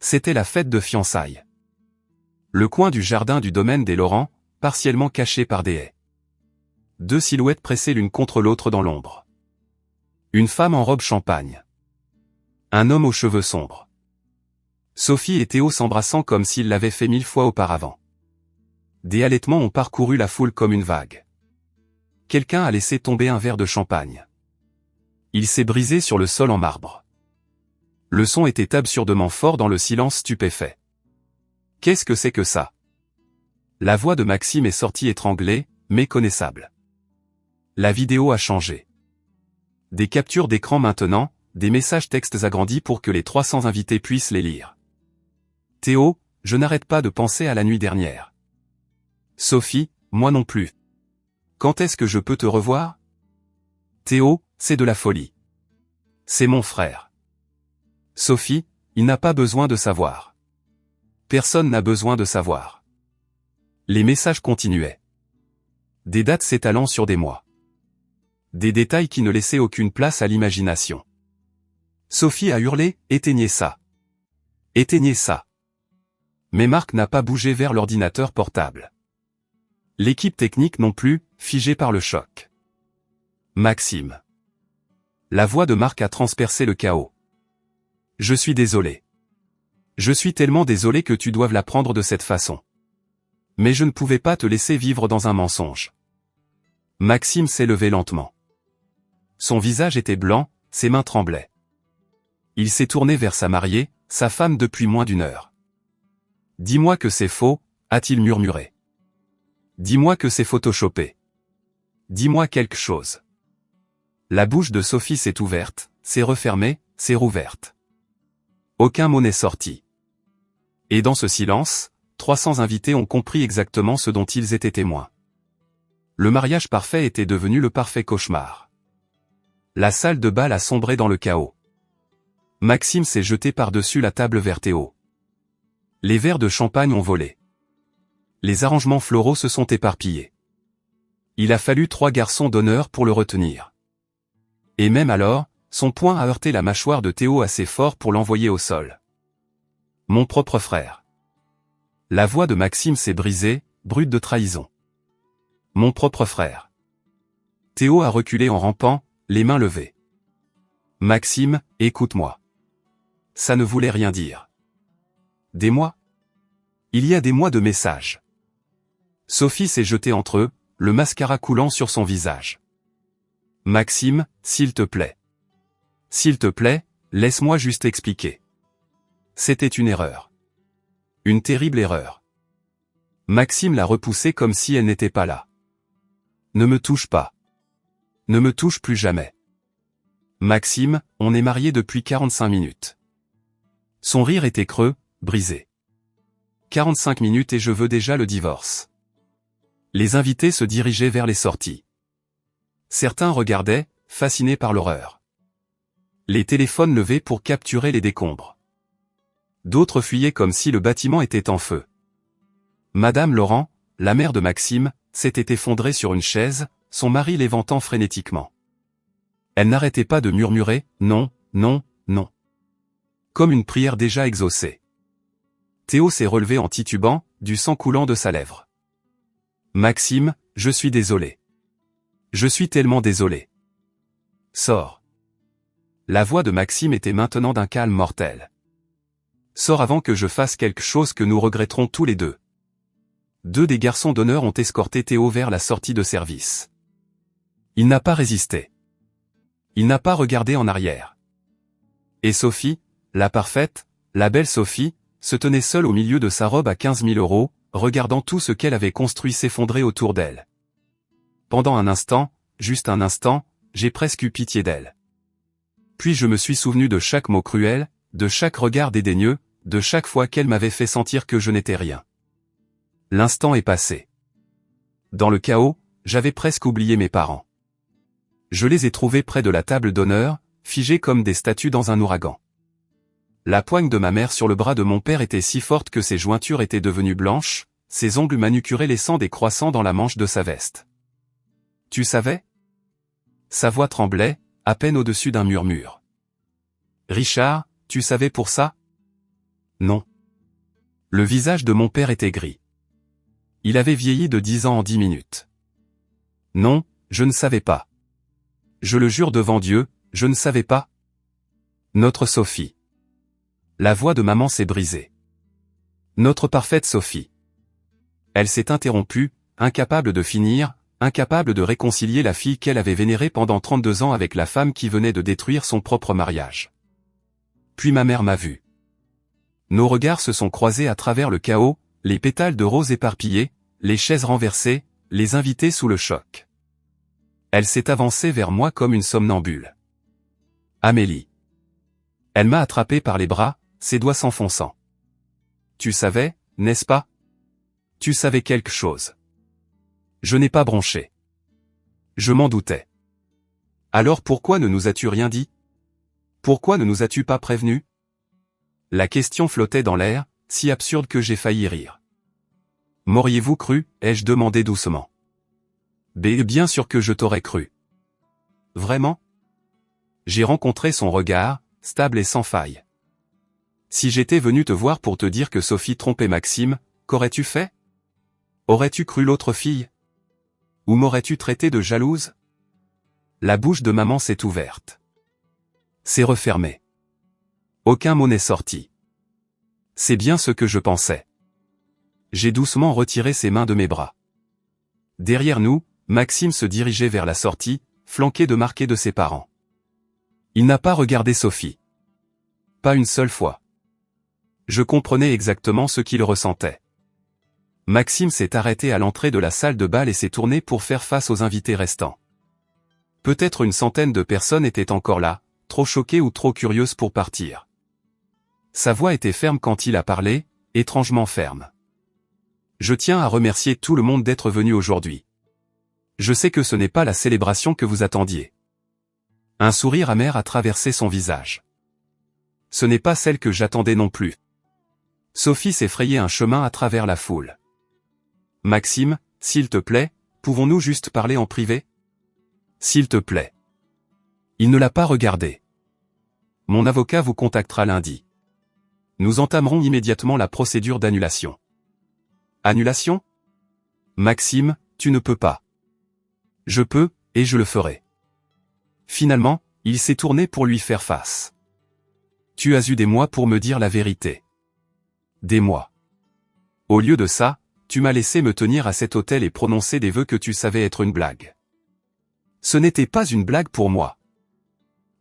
C'était la fête de fiançailles. Le coin du jardin du domaine des Laurent, partiellement caché par des haies. 2 silhouettes pressées l'une contre l'autre dans l'ombre. Une femme en robe champagne. Un homme aux cheveux sombres. Sophie et Théo s'embrassant comme s'ils l'avaient fait 1000 fois auparavant. Des halètements ont parcouru la foule comme une vague. Quelqu'un a laissé tomber un verre de champagne. Il s'est brisé sur le sol en marbre. Le son était absurdement fort dans le silence stupéfait. Qu'est-ce que c'est que ça? La voix de Maxime est sortie étranglée, méconnaissable. La vidéo a changé. Des captures d'écran maintenant, des messages textes agrandis pour que les 300 invités puissent les lire. Théo, je n'arrête pas de penser à la nuit dernière. Sophie, moi non plus. Quand est-ce que je peux te revoir? Théo, c'est de la folie. C'est mon frère. Sophie, il n'a pas besoin de savoir. Personne n'a besoin de savoir. Les messages continuaient. Des dates s'étalant sur des mois. Des détails qui ne laissaient aucune place à l'imagination. Sophie a hurlé, éteignez ça. Éteignez ça. Mais Marc n'a pas bougé vers l'ordinateur portable. L'équipe technique non plus, figée par le choc. Maxime. La voix de Marc a transpercé le chaos. Je suis désolé. Je suis tellement désolé que tu doives l'apprendre de cette façon. Mais je ne pouvais pas te laisser vivre dans un mensonge. Maxime s'est levé lentement. Son visage était blanc, ses mains tremblaient. Il s'est tourné vers sa mariée, sa femme depuis moins d'une heure. Dis-moi que c'est faux, a-t-il murmuré. Dis-moi que c'est photoshopé. Dis-moi quelque chose. La bouche de Sophie s'est ouverte, s'est refermée, s'est rouverte. Aucun mot n'est sorti. Et dans ce silence, 300 invités ont compris exactement ce dont ils étaient témoins. Le mariage parfait était devenu le parfait cauchemar. La salle de bal a sombré dans le chaos. Maxime s'est jeté par-dessus la table vers Théo. Les verres de champagne ont volé. Les arrangements floraux se sont éparpillés. Il a fallu 3 garçons d'honneur pour le retenir. Et même alors, son poing a heurté la mâchoire de Théo assez fort pour l'envoyer au sol. Mon propre frère. La voix de Maxime s'est brisée, brute de trahison. Mon propre frère. Théo a reculé en rampant, les mains levées. Maxime, écoute-moi. Ça ne voulait rien dire. Des mois? Il y a des mois de messages. Sophie s'est jetée entre eux, le mascara coulant sur son visage. Maxime, s'il te plaît. S'il te plaît, laisse-moi juste expliquer. C'était une erreur. Une terrible erreur. Maxime l'a repoussée comme si elle n'était pas là. Ne me touche pas. Ne me touche plus jamais. Maxime, on est mariés depuis 45 minutes. Son rire était creux, brisé. 45 minutes et je veux déjà le divorce. Les invités se dirigeaient vers les sorties. Certains regardaient, fascinés par l'horreur. Les téléphones levés pour capturer les décombres. D'autres fuyaient comme si le bâtiment était en feu. Madame Laurent, la mère de Maxime, s'était effondrée sur une chaise, son mari l'éventant frénétiquement. Elle n'arrêtait pas de murmurer « Non, non, non », comme une prière déjà exaucée. Théo s'est relevé en titubant, du sang coulant de sa lèvre. « Maxime, je suis désolé. Je suis tellement désolé. Sors. » La voix de Maxime était maintenant d'un calme mortel. « Sors avant que je fasse quelque chose que nous regretterons tous les deux. » 2 des garçons d'honneur ont escorté Théo vers la sortie de service. Il n'a pas résisté. Il n'a pas regardé en arrière. Et Sophie, la parfaite, la belle Sophie, se tenait seule au milieu de sa robe à 15 000 €, regardant tout ce qu'elle avait construit s'effondrer autour d'elle. Pendant un instant, juste un instant, j'ai presque eu pitié d'elle. Puis je me suis souvenu de chaque mot cruel, de chaque regard dédaigneux, de chaque fois qu'elle m'avait fait sentir que je n'étais rien. L'instant est passé. Dans le chaos, j'avais presque oublié mes parents. Je les ai trouvés près de la table d'honneur, figés comme des statues dans un ouragan. La poigne de ma mère sur le bras de mon père était si forte que ses jointures étaient devenues blanches, ses ongles manucurés laissant des croissants dans la manche de sa veste. « Tu savais ?» Sa voix tremblait, à peine au-dessus d'un murmure. « Richard, tu savais pour ça ?» Non. Le visage de mon père était gris. Il avait vieilli de 10 ans en 10 minutes. Non, je ne savais pas. Je le jure devant Dieu, je ne savais pas. Notre Sophie. La voix de maman s'est brisée. Notre parfaite Sophie. Elle s'est interrompue, incapable de finir, incapable de réconcilier la fille qu'elle avait vénérée pendant 32 ans avec la femme qui venait de détruire son propre mariage. Puis ma mère m'a vu. Nos regards se sont croisés à travers le chaos, les pétales de roses éparpillés, les chaises renversées, les invités sous le choc. Elle s'est avancée vers moi comme une somnambule. Amélie. Elle m'a attrapé par les bras, ses doigts s'enfonçant. Tu savais, n'est-ce pas? Tu savais quelque chose. Je n'ai pas bronché. Je m'en doutais. Alors pourquoi ne nous as-tu rien dit? Pourquoi ne nous as-tu pas prévenus? La question flottait dans l'air, si absurde que j'ai failli rire. M'auriez-vous cru, ai-je demandé doucement. Bien sûr que je t'aurais cru. Vraiment? J'ai rencontré son regard, stable et sans faille. Si j'étais venu te voir pour te dire que Sophie trompait Maxime, qu'aurais-tu fait? Aurais-tu cru l'autre fille? Ou m'aurais-tu traité de jalouse? La bouche de maman s'est ouverte. S'est refermée. Aucun mot n'est sorti. C'est bien ce que je pensais. J'ai doucement retiré ses mains de mes bras. Derrière nous, Maxime se dirigeait vers la sortie, flanqué de Marc et de ses parents. Il n'a pas regardé Sophie. Pas une seule fois. Je comprenais exactement ce qu'il ressentait. Maxime s'est arrêté à l'entrée de la salle de bal et s'est tourné pour faire face aux invités restants. Peut-être une centaine de personnes étaient encore là, trop choquées ou trop curieuses pour partir. Sa voix était ferme quand il a parlé, étrangement ferme. Je tiens à remercier tout le monde d'être venu aujourd'hui. Je sais que ce n'est pas la célébration que vous attendiez. Un sourire amer a traversé son visage. Ce n'est pas celle que j'attendais non plus. Sophie s'est frayé un chemin à travers la foule. Maxime, s'il te plaît, pouvons-nous juste parler en privé? S'il te plaît. Il ne l'a pas regardé. Mon avocat vous contactera lundi. Nous entamerons immédiatement la procédure d'annulation. Annulation? Maxime, tu ne peux pas. Je peux, et je le ferai. Finalement, il s'est tourné pour lui faire face. Tu as eu des mois pour me dire la vérité. Des mois. Au lieu de ça, tu m'as laissé me tenir à cet hôtel et prononcer des vœux que tu savais être une blague. Ce n'était pas une blague pour moi.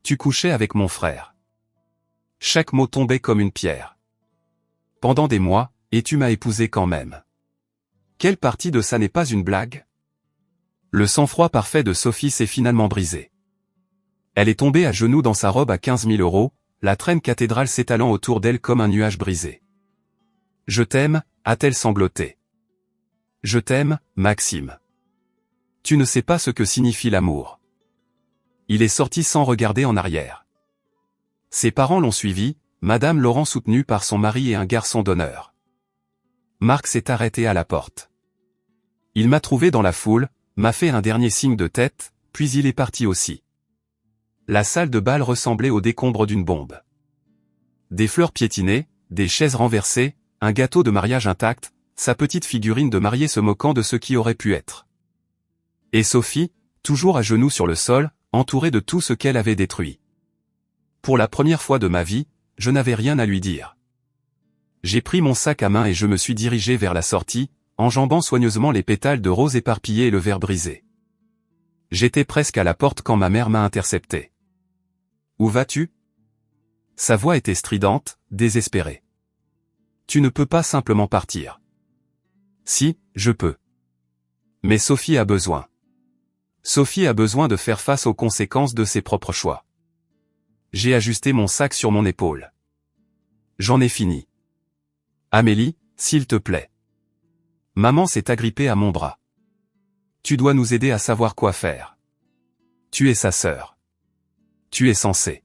Tu couchais avec mon frère. Chaque mot tombait comme une pierre. Pendant des mois, et tu m'as épousé quand même. Quelle partie de ça n'est pas une blague? Le sang-froid parfait de Sophie s'est finalement brisé. Elle est tombée à genoux dans sa robe à 15 000 €, la traîne cathédrale s'étalant autour d'elle comme un nuage brisé. Je t'aime, a-t-elle sangloté. Je t'aime, Maxime. Tu ne sais pas ce que signifie l'amour. Il est sorti sans regarder en arrière. Ses parents l'ont suivi, Madame Laurent soutenue par son mari et un garçon d'honneur. Marc s'est arrêté à la porte. Il m'a trouvé dans la foule, m'a fait un dernier signe de tête, puis il est parti aussi. La salle de bal ressemblait au décombre d'une bombe. Des fleurs piétinées, des chaises renversées, un gâteau de mariage intact, sa petite figurine de mariée se moquant de ce qui aurait pu être. Et Sophie, toujours à genoux sur le sol, entourée de tout ce qu'elle avait détruit. Pour la première fois de ma vie, je n'avais rien à lui dire. J'ai pris mon sac à main et je me suis dirigé vers la sortie, enjambant soigneusement les pétales de rose éparpillés et le verre brisé. J'étais presque à la porte quand ma mère m'a intercepté. Où vas-tu? Sa voix était stridente, désespérée. Tu ne peux pas simplement partir. Si, je peux. Mais Sophie a besoin. Sophie a besoin de faire face aux conséquences de ses propres choix. J'ai ajusté mon sac sur mon épaule. J'en ai fini. Amélie, s'il te plaît. Maman s'est agrippée à mon bras. Tu dois nous aider à savoir quoi faire. Tu es sa sœur. Tu es censé.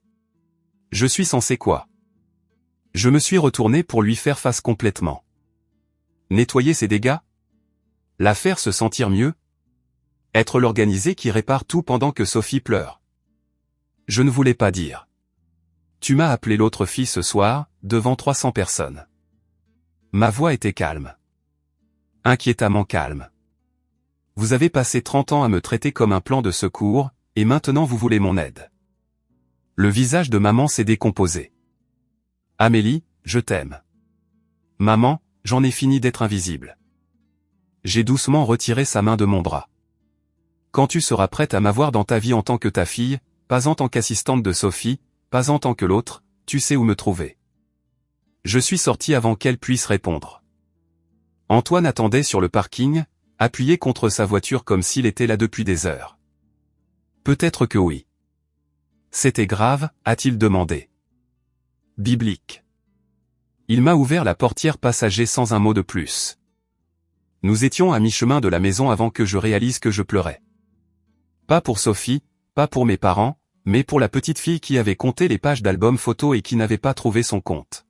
Je suis censé quoi? Je me suis retourné pour lui faire face complètement. Nettoyer ses dégâts? La faire se sentir mieux? Être l'organisé qui répare tout pendant que Sophie pleure? Je ne voulais pas dire. Tu m'as appelé l'autre fille ce soir, devant 300 personnes. Ma voix était calme. Inquiétamment calme. Vous avez passé 30 ans à me traiter comme un plan de secours, et maintenant vous voulez mon aide. Le visage de maman s'est décomposé. Amélie, je t'aime. Maman, j'en ai fini d'être invisible. J'ai doucement retiré sa main de mon bras. Quand tu seras prête à m'avoir dans ta vie en tant que ta fille, pas en tant qu'assistante de Sophie, pas en tant que l'autre, tu sais où me trouver. Je suis sorti avant qu'elle puisse répondre. Antoine attendait sur le parking, appuyé contre sa voiture comme s'il était là depuis des heures. Peut-être que oui. C'était grave, a-t-il demandé. Biblique. Il m'a ouvert la portière passager sans un mot de plus. Nous étions à mi-chemin de la maison avant que je réalise que je pleurais. Pas pour Sophie, pas pour mes parents, mais pour la petite fille qui avait compté les pages d'albums photos et qui n'avait pas trouvé son compte.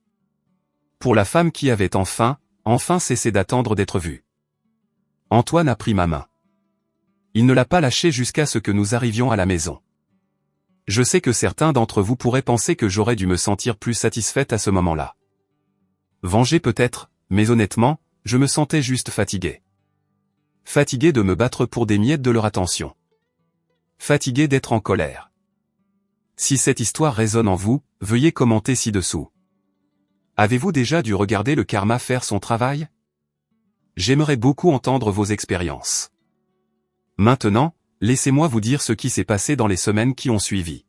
Pour la femme qui avait enfin cessé d'attendre d'être vue. Antoine a pris ma main. Il ne l'a pas lâchée jusqu'à ce que nous arrivions à la maison. Je sais que certains d'entre vous pourraient penser que j'aurais dû me sentir plus satisfaite à ce moment-là. Vengée peut-être, mais honnêtement, je me sentais juste fatigué. Fatigué de me battre pour des miettes de leur attention. Fatigué d'être en colère. Si cette histoire résonne en vous, veuillez commenter ci-dessous. Avez-vous déjà dû regarder le karma faire son travail? J'aimerais beaucoup entendre vos expériences. Maintenant, laissez-moi vous dire ce qui s'est passé dans les semaines qui ont suivi.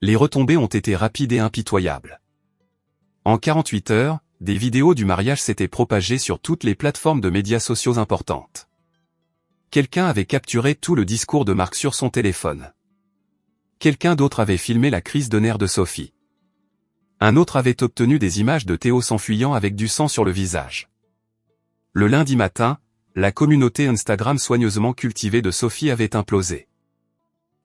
Les retombées ont été rapides et impitoyables. En 48 heures, des vidéos du mariage s'étaient propagées sur toutes les plateformes de médias sociaux importantes. Quelqu'un avait capturé tout le discours de Marc sur son téléphone. Quelqu'un d'autre avait filmé la crise de nerfs de Sophie. Un autre avait obtenu des images de Théo s'enfuyant avec du sang sur le visage. Le lundi matin, la communauté Instagram soigneusement cultivée de Sophie avait implosé.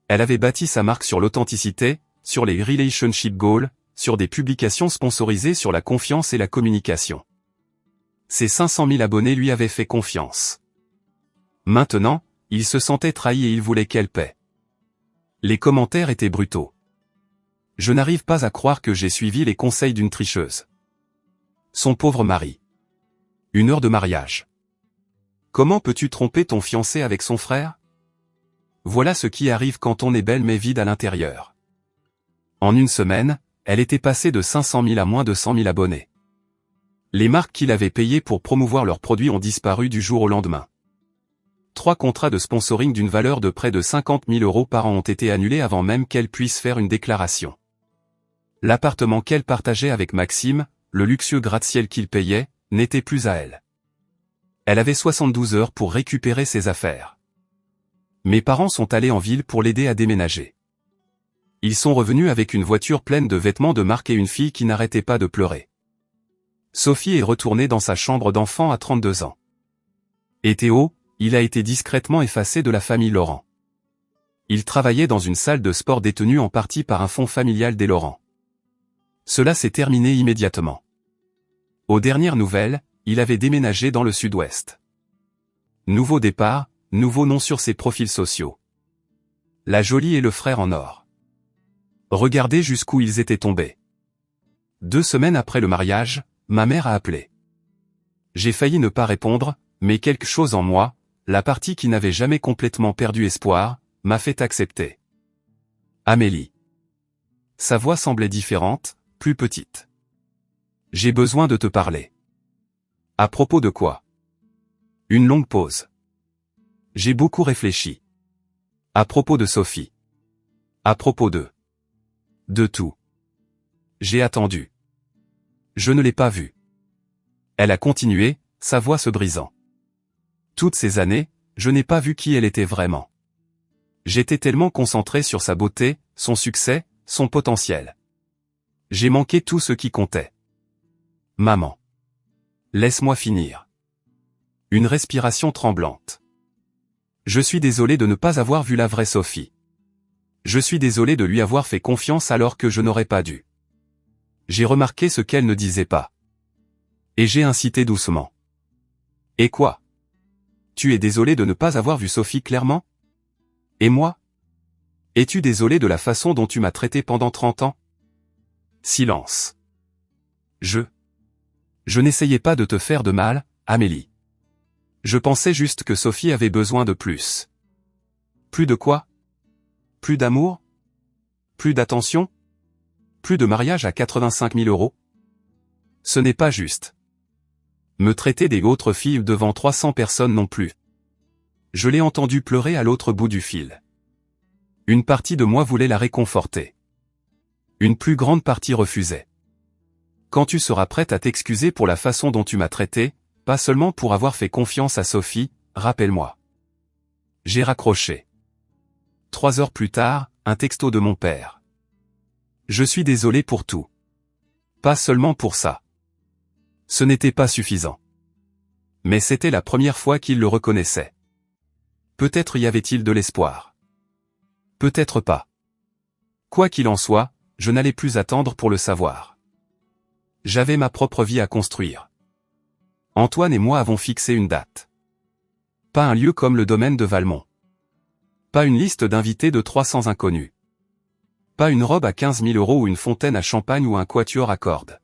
Elle avait bâti sa marque sur l'authenticité, sur les relationship goals, sur des publications sponsorisées sur la confiance et la communication. Ses 500 000 abonnés lui avaient fait confiance. Maintenant, il se sentait trahi et il voulait qu'elle paie. Les commentaires étaient brutaux. Je n'arrive pas à croire que j'ai suivi les conseils d'une tricheuse. Son pauvre mari. 1 heure de mariage. Comment peux-tu tromper ton fiancé avec son frère? Voilà ce qui arrive quand on est belle mais vide à l'intérieur. En une semaine, elle était passée de 500 000 à moins de 100 000 abonnés. Les marques qu'il avait payées pour promouvoir leurs produits ont disparu du jour au lendemain. 3 contrats de sponsoring d'une valeur de près de 50 000 € par an ont été annulés avant même qu'elle puisse faire une déclaration. L'appartement qu'elle partageait avec Maxime, le luxueux gratte-ciel qu'il payait, n'était plus à elle. Elle avait 72 heures pour récupérer ses affaires. Mes parents sont allés en ville pour l'aider à déménager. Ils sont revenus avec une voiture pleine de vêtements de marque et une fille qui n'arrêtait pas de pleurer. Sophie est retournée dans sa chambre d'enfant à 32 ans. Et Théo, il a été discrètement effacé de la famille Laurent. Il travaillait dans une salle de sport détenue en partie par un fonds familial des Laurent. Cela s'est terminé immédiatement. Aux dernières nouvelles, il avait déménagé dans le sud-ouest. Nouveau départ, nouveau nom sur ses profils sociaux. La Jolie et le frère en or. Regardez jusqu'où ils étaient tombés. 2 semaines après le mariage, ma mère a appelé. J'ai failli ne pas répondre, mais quelque chose en moi, la partie qui n'avait jamais complètement perdu espoir, m'a fait accepter. Amélie. Sa voix semblait différente, plus petite. J'ai besoin de te parler. À propos de quoi? Une longue pause. J'ai beaucoup réfléchi. À propos de Sophie. À propos de tout. J'ai attendu. Je ne l'ai pas vue. Elle a continué, sa voix se brisant. Toutes ces années, je n'ai pas vu qui elle était vraiment. J'étais tellement concentré sur sa beauté, son succès, son potentiel. J'ai manqué tout ce qui comptait. Maman. Laisse-moi finir. Une respiration tremblante. Je suis désolé de ne pas avoir vu la vraie Sophie. Je suis désolé de lui avoir fait confiance alors que je n'aurais pas dû. J'ai remarqué ce qu'elle ne disait pas. Et j'ai incité doucement. Et quoi? Tu es désolé de ne pas avoir vu Sophie clairement? Et moi? Es-tu désolé de la façon dont tu m'as traité pendant 30 ans? Silence. Je n'essayais pas de te faire de mal, Amélie. Je pensais juste que Sophie avait besoin de plus. Plus de quoi? Plus d'amour? Plus d'attention? Plus de mariage à 85 000 €? Ce n'est pas juste. Me traiter des autres filles devant 300 personnes non plus. Je l'ai entendu pleurer à l'autre bout du fil. Une partie de moi voulait la réconforter. Une plus grande partie refusait. Quand tu seras prête à t'excuser pour la façon dont tu m'as traité, pas seulement pour avoir fait confiance à Sophie, rappelle-moi. J'ai raccroché. 3 heures plus tard, un texto de mon père. Je suis désolé pour tout. Pas seulement pour ça. Ce n'était pas suffisant. Mais c'était la première fois qu'il le reconnaissait. Peut-être y avait-il de l'espoir. Peut-être pas. Quoi qu'il en soit, je n'allais plus attendre pour le savoir. J'avais ma propre vie à construire. Antoine et moi avons fixé une date. Pas un lieu comme le domaine de Valmont. Pas une liste d'invités de 300 inconnus. Pas une robe à 15 000 € ou une fontaine à champagne ou un quatuor à cordes.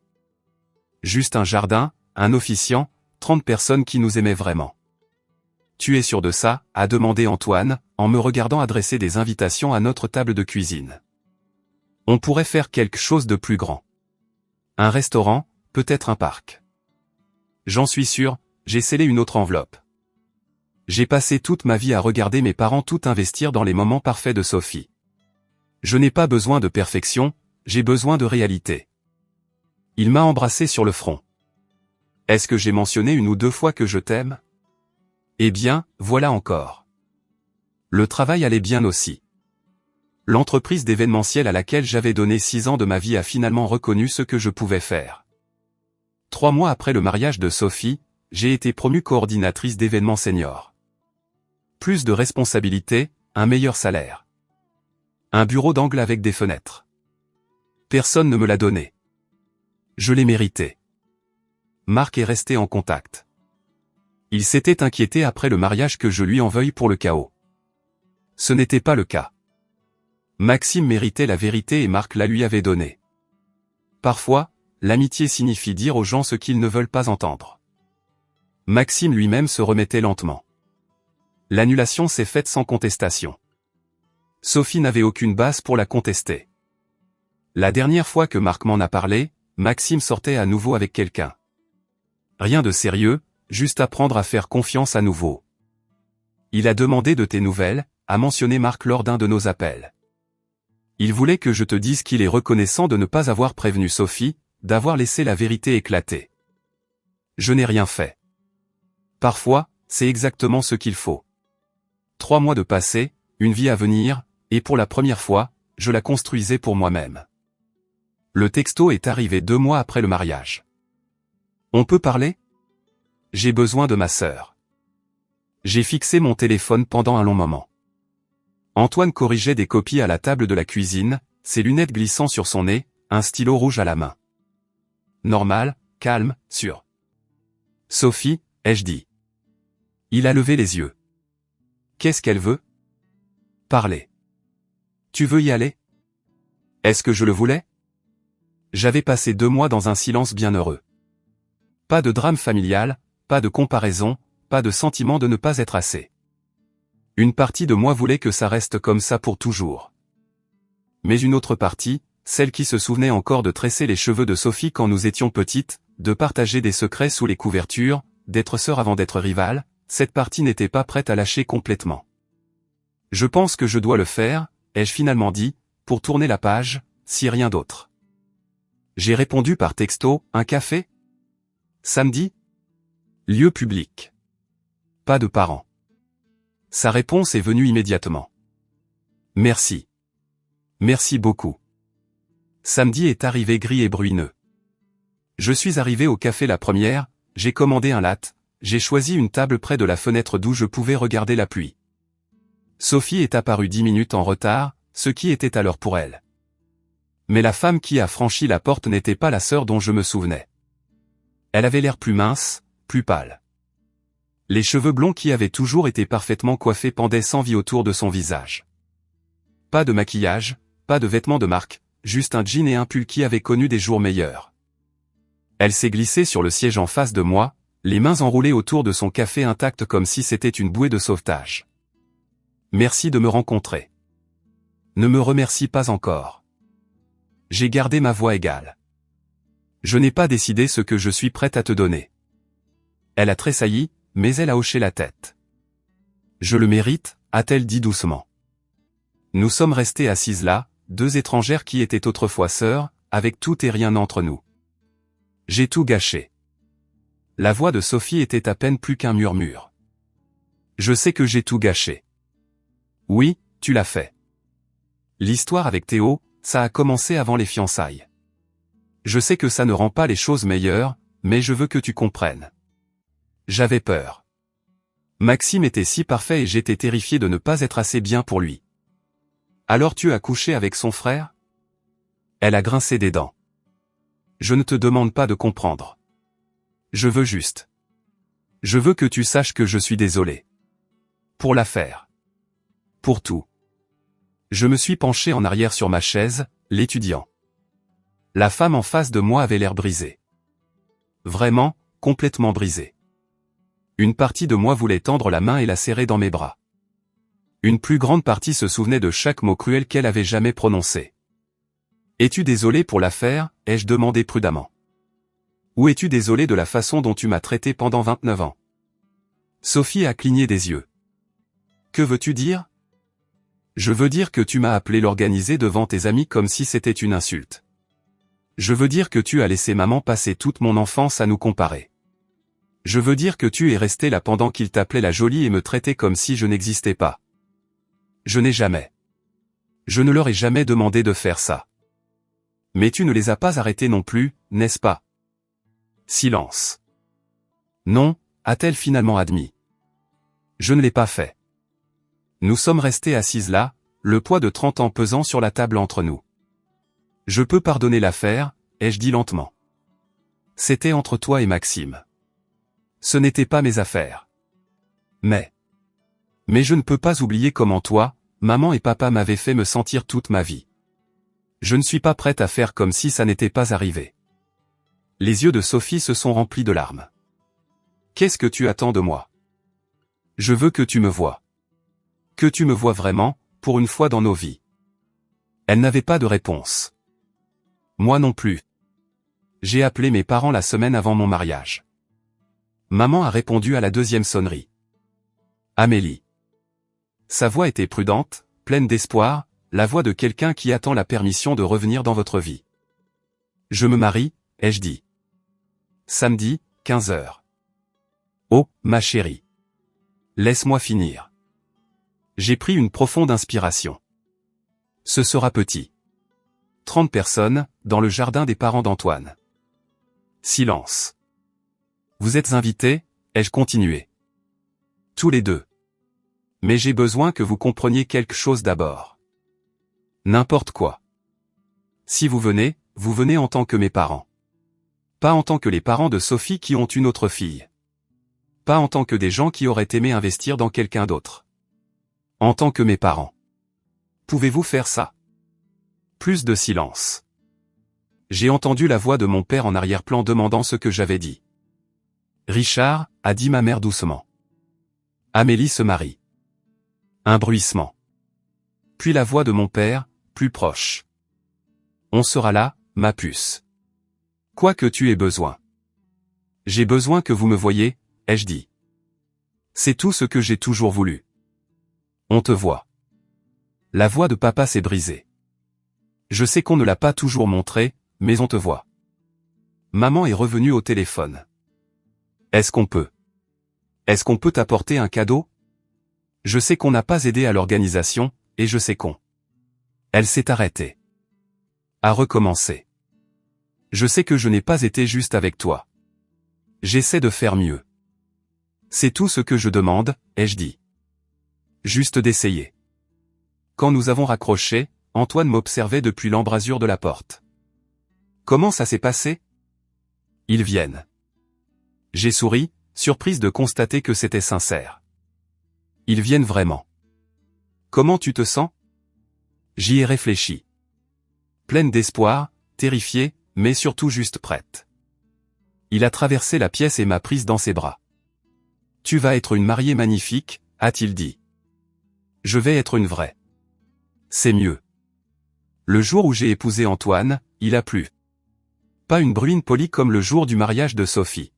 Juste un jardin, un officiant, 30 personnes qui nous aimaient vraiment. Tu es sûr de ça? A demandé Antoine, en me regardant adresser des invitations à notre table de cuisine. On pourrait faire quelque chose de plus grand. Un restaurant, peut-être un parc. J'en suis sûr, j'ai scellé une autre enveloppe. J'ai passé toute ma vie à regarder mes parents tout investir dans les moments parfaits de Sophie. Je n'ai pas besoin de perfection, j'ai besoin de réalité. Il m'a embrassé sur le front. Est-ce que j'ai mentionné une ou deux fois que je t'aime? Eh bien, voilà encore. Le travail allait bien aussi. L'entreprise d'événementiel à laquelle j'avais donné 6 ans de ma vie a finalement reconnu ce que je pouvais faire. 3 mois après le mariage de Sophie, j'ai été promue coordinatrice d'événements seniors. Plus de responsabilités, un meilleur salaire. Un bureau d'angle avec des fenêtres. Personne ne me l'a donné. Je l'ai mérité. Marc est resté en contact. Il s'était inquiété après le mariage que je lui en veuille pour le chaos. Ce n'était pas le cas. Maxime méritait la vérité et Marc la lui avait donnée. Parfois, l'amitié signifie dire aux gens ce qu'ils ne veulent pas entendre. Maxime lui-même se remettait lentement. L'annulation s'est faite sans contestation. Sophie n'avait aucune base pour la contester. La dernière fois que Marc m'en a parlé, Maxime sortait à nouveau avec quelqu'un. Rien de sérieux, juste apprendre à faire confiance à nouveau. Il a demandé de tes nouvelles, a mentionné Marc lors d'un de nos appels. Il voulait que je te dise qu'il est reconnaissant de ne pas avoir prévenu Sophie, d'avoir laissé la vérité éclater. Je n'ai rien fait. Parfois, c'est exactement ce qu'il faut. 3 mois de passé, une vie à venir, et pour la première fois, je la construisais pour moi-même. Le texto est arrivé 2 mois après le mariage. On peut parler? J'ai besoin de ma sœur. J'ai fixé mon téléphone pendant un long moment. Antoine corrigeait des copies à la table de la cuisine, ses lunettes glissant sur son nez, un stylo rouge à la main. Normal, calme, sûr. Sophie, ai-je dit. Il a levé les yeux. Qu'est-ce qu'elle veut? Parler. Tu veux y aller? Est-ce que je le voulais? J'avais passé 2 mois dans un silence bienheureux. Pas de drame familial, pas de comparaison, pas de sentiment de ne pas être assez. Une partie de moi voulait que ça reste comme ça pour toujours. Mais une autre partie, celle qui se souvenait encore de tresser les cheveux de Sophie quand nous étions petites, de partager des secrets sous les couvertures, d'être sœurs avant d'être rivales, cette partie n'était pas prête à lâcher complètement. Je pense que je dois le faire, ai-je finalement dit, pour tourner la page, si rien d'autre. J'ai répondu par texto, un café? Samedi? Lieu public. Pas de parents. Sa réponse est venue immédiatement. Merci. Merci beaucoup. Samedi est arrivé gris et bruineux. Je suis arrivé au café la première, j'ai commandé un latte, j'ai choisi une table près de la fenêtre d'où je pouvais regarder la pluie. Sophie est apparue 10 minutes en retard, ce qui était à l'heure pour elle. Mais la femme qui a franchi la porte n'était pas la sœur dont je me souvenais. Elle avait l'air plus mince, plus pâle. Les cheveux blonds qui avaient toujours été parfaitement coiffés pendaient sans vie autour de son visage. Pas de maquillage, pas de vêtements de marque, juste un jean et un pull qui avaient connu des jours meilleurs. Elle s'est glissée sur le siège en face de moi, les mains enroulées autour de son café intact comme si c'était une bouée de sauvetage. Merci de me rencontrer. Ne me remercie pas encore. J'ai gardé ma voix égale. Je n'ai pas décidé ce que je suis prête à te donner. Elle a tressailli, mais elle a hoché la tête. Je le mérite, a-t-elle dit doucement. Nous sommes restés assises là, 2 étrangères qui étaient autrefois sœurs, avec tout et rien entre nous. J'ai tout gâché. La voix de Sophie était à peine plus qu'un murmure. Je sais que j'ai tout gâché. Oui, tu l'as fait. L'histoire avec Théo, ça a commencé avant les fiançailles. Je sais que ça ne rend pas les choses meilleures, mais je veux que tu comprennes. J'avais peur. Maxime était si parfait et j'étais terrifié de ne pas être assez bien pour lui. Alors tu as couché avec son frère? Elle a grincé des dents. Je ne te demande pas de comprendre. Je veux juste. Je veux que tu saches que je suis désolé. Pour l'affaire. Pour tout. Je me suis penché en arrière sur ma chaise, l'étudiant. La femme en face de moi avait l'air brisée. Vraiment, complètement brisée. Une partie de moi voulait tendre la main et la serrer dans mes bras. Une plus grande partie se souvenait de chaque mot cruel qu'elle avait jamais prononcé. Es-tu désolé pour l'affaire, ai-je demandé prudemment. Ou es-tu désolé de la façon dont tu m'as traité pendant 29 ans? Sophie a cligné des yeux. Que veux-tu dire? Je veux dire que tu m'as appelé l'organiser devant tes amis comme si c'était une insulte. Je veux dire que tu as laissé maman passer toute mon enfance à nous comparer. Je veux dire que tu es resté là pendant qu'il t'appelait la jolie et me traitait comme si je n'existais pas. Je n'ai jamais. Je ne leur ai jamais demandé de faire ça. Mais tu ne les as pas arrêtés non plus, n'est-ce pas? Silence. Non, a-t-elle finalement admis. Je ne l'ai pas fait. Nous sommes restés assises là, le poids de 30 ans pesant sur la table entre nous. Je peux pardonner l'affaire, ai-je dit lentement. C'était entre toi et Maxime. Ce n'était pas mes affaires. Mais je ne peux pas oublier comment toi, maman et papa m'avaient fait me sentir toute ma vie. Je ne suis pas prête à faire comme si ça n'était pas arrivé. Les yeux de Sophie se sont remplis de larmes. Qu'est-ce que tu attends de moi? Je veux que tu me voies. Que tu me voies vraiment, pour une fois dans nos vies. Elle n'avait pas de réponse. Moi non plus. J'ai appelé mes parents la semaine avant mon mariage. Maman a répondu à la deuxième sonnerie. Amélie. Sa voix était prudente, pleine d'espoir, la voix de quelqu'un qui attend la permission de revenir dans votre vie. Je me marie, ai-je dit. Samedi, 15 heures. Oh, ma chérie. Laisse-moi finir. J'ai pris une profonde inspiration. Ce sera petit. 30 personnes, dans le jardin des parents d'Antoine. Silence. Vous êtes invités, ai-je continué. Tous les deux. Mais j'ai besoin que vous compreniez quelque chose d'abord. N'importe quoi. Si vous venez en tant que mes parents. Pas en tant que les parents de Sophie qui ont une autre fille. Pas en tant que des gens qui auraient aimé investir dans quelqu'un d'autre. En tant que mes parents. Pouvez-vous faire ça? Plus de silence. J'ai entendu la voix de mon père en arrière-plan demandant ce que j'avais dit. Richard, a dit ma mère doucement. Amélie se marie. Un bruissement. Puis la voix de mon père, plus proche. On sera là, ma puce. Quoi que tu aies besoin. J'ai besoin que vous me voyiez, ai-je dit. C'est tout ce que j'ai toujours voulu. On te voit. La voix de papa s'est brisée. Je sais qu'on ne l'a pas toujours montré, mais on te voit. Maman est revenue au téléphone. Est-ce qu'on peut t'apporter un cadeau? Je sais qu'on n'a pas aidé à l'organisation, et je sais qu'on. Elle s'est arrêtée. A recommencer. Je sais que je n'ai pas été juste avec toi. J'essaie de faire mieux. C'est tout ce que je demande, ai-je dit. Juste d'essayer. Quand nous avons raccroché, Antoine m'observait depuis l'embrasure de la porte. Comment ça s'est passé? Ils viennent. J'ai souri, surprise de constater que c'était sincère. Ils viennent vraiment. Comment tu te sens? J'y ai réfléchi. Pleine d'espoir, terrifiée, mais surtout juste prête. Il a traversé la pièce et m'a prise dans ses bras. Tu vas être une mariée magnifique, a-t-il dit. Je vais être une vraie. C'est mieux. Le jour où j'ai épousé Antoine, il a plu. Pas une bruine polie comme le jour du mariage de Sophie.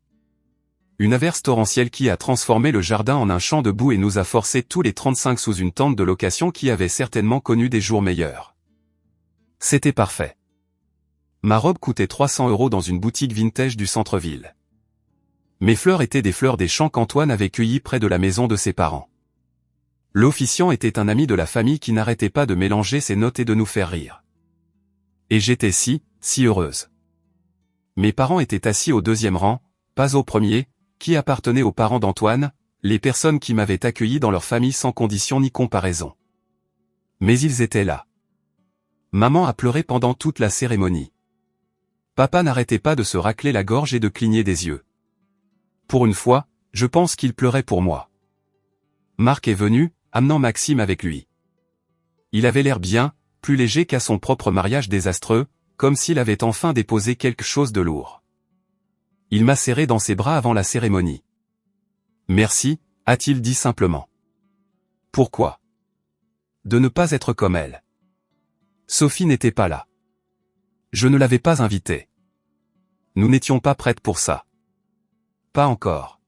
Une averse torrentielle qui a transformé le jardin en un champ de boue et nous a forcés tous les 35 sous une tente de location qui avait certainement connu des jours meilleurs. C'était parfait. Ma robe coûtait 300 € dans une boutique vintage du centre-ville. Mes fleurs étaient des fleurs des champs qu'Antoine avait cueillies près de la maison de ses parents. L'officiant était un ami de la famille qui n'arrêtait pas de mélanger ses notes et de nous faire rire. Et j'étais si heureuse. Mes parents étaient assis au deuxième rang, pas au premier, qui appartenait aux parents d'Antoine, les personnes qui m'avaient accueilli dans leur famille sans condition ni comparaison. Mais ils étaient là. Maman a pleuré pendant toute la cérémonie. Papa n'arrêtait pas de se racler la gorge et de cligner des yeux. Pour une fois, je pense qu'il pleurait pour moi. Marc est venu, amenant Maxime avec lui. Il avait l'air bien, plus léger qu'à son propre mariage désastreux, comme s'il avait enfin déposé quelque chose de lourd. Il m'a serré dans ses bras avant la cérémonie. Merci, a-t-il dit simplement. Pourquoi? De ne pas être comme elle. Sophie n'était pas là. Je ne l'avais pas invitée. Nous n'étions pas prêtes pour ça. Pas encore.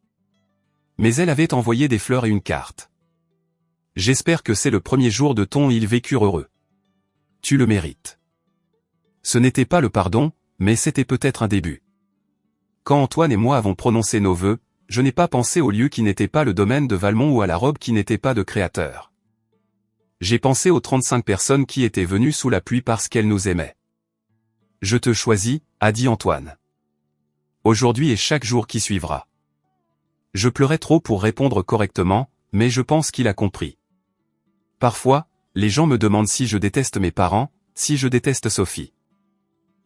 Mais elle avait envoyé des fleurs et une carte. J'espère que c'est le premier jour de ton ils vécurent heureux. Tu le mérites. Ce n'était pas le pardon, mais c'était peut-être un début. Quand Antoine et moi avons prononcé nos vœux, je n'ai pas pensé au lieu qui n'était pas le domaine de Valmont ou à la robe qui n'était pas de Créateur. J'ai pensé aux 35 personnes qui étaient venues sous la pluie parce qu'elles nous aimaient. Je te choisis, a dit Antoine. Aujourd'hui et chaque jour qui suivra. Je pleurais trop pour répondre correctement, mais je pense qu'il a compris. Parfois, les gens me demandent si je déteste mes parents, si je déteste Sophie.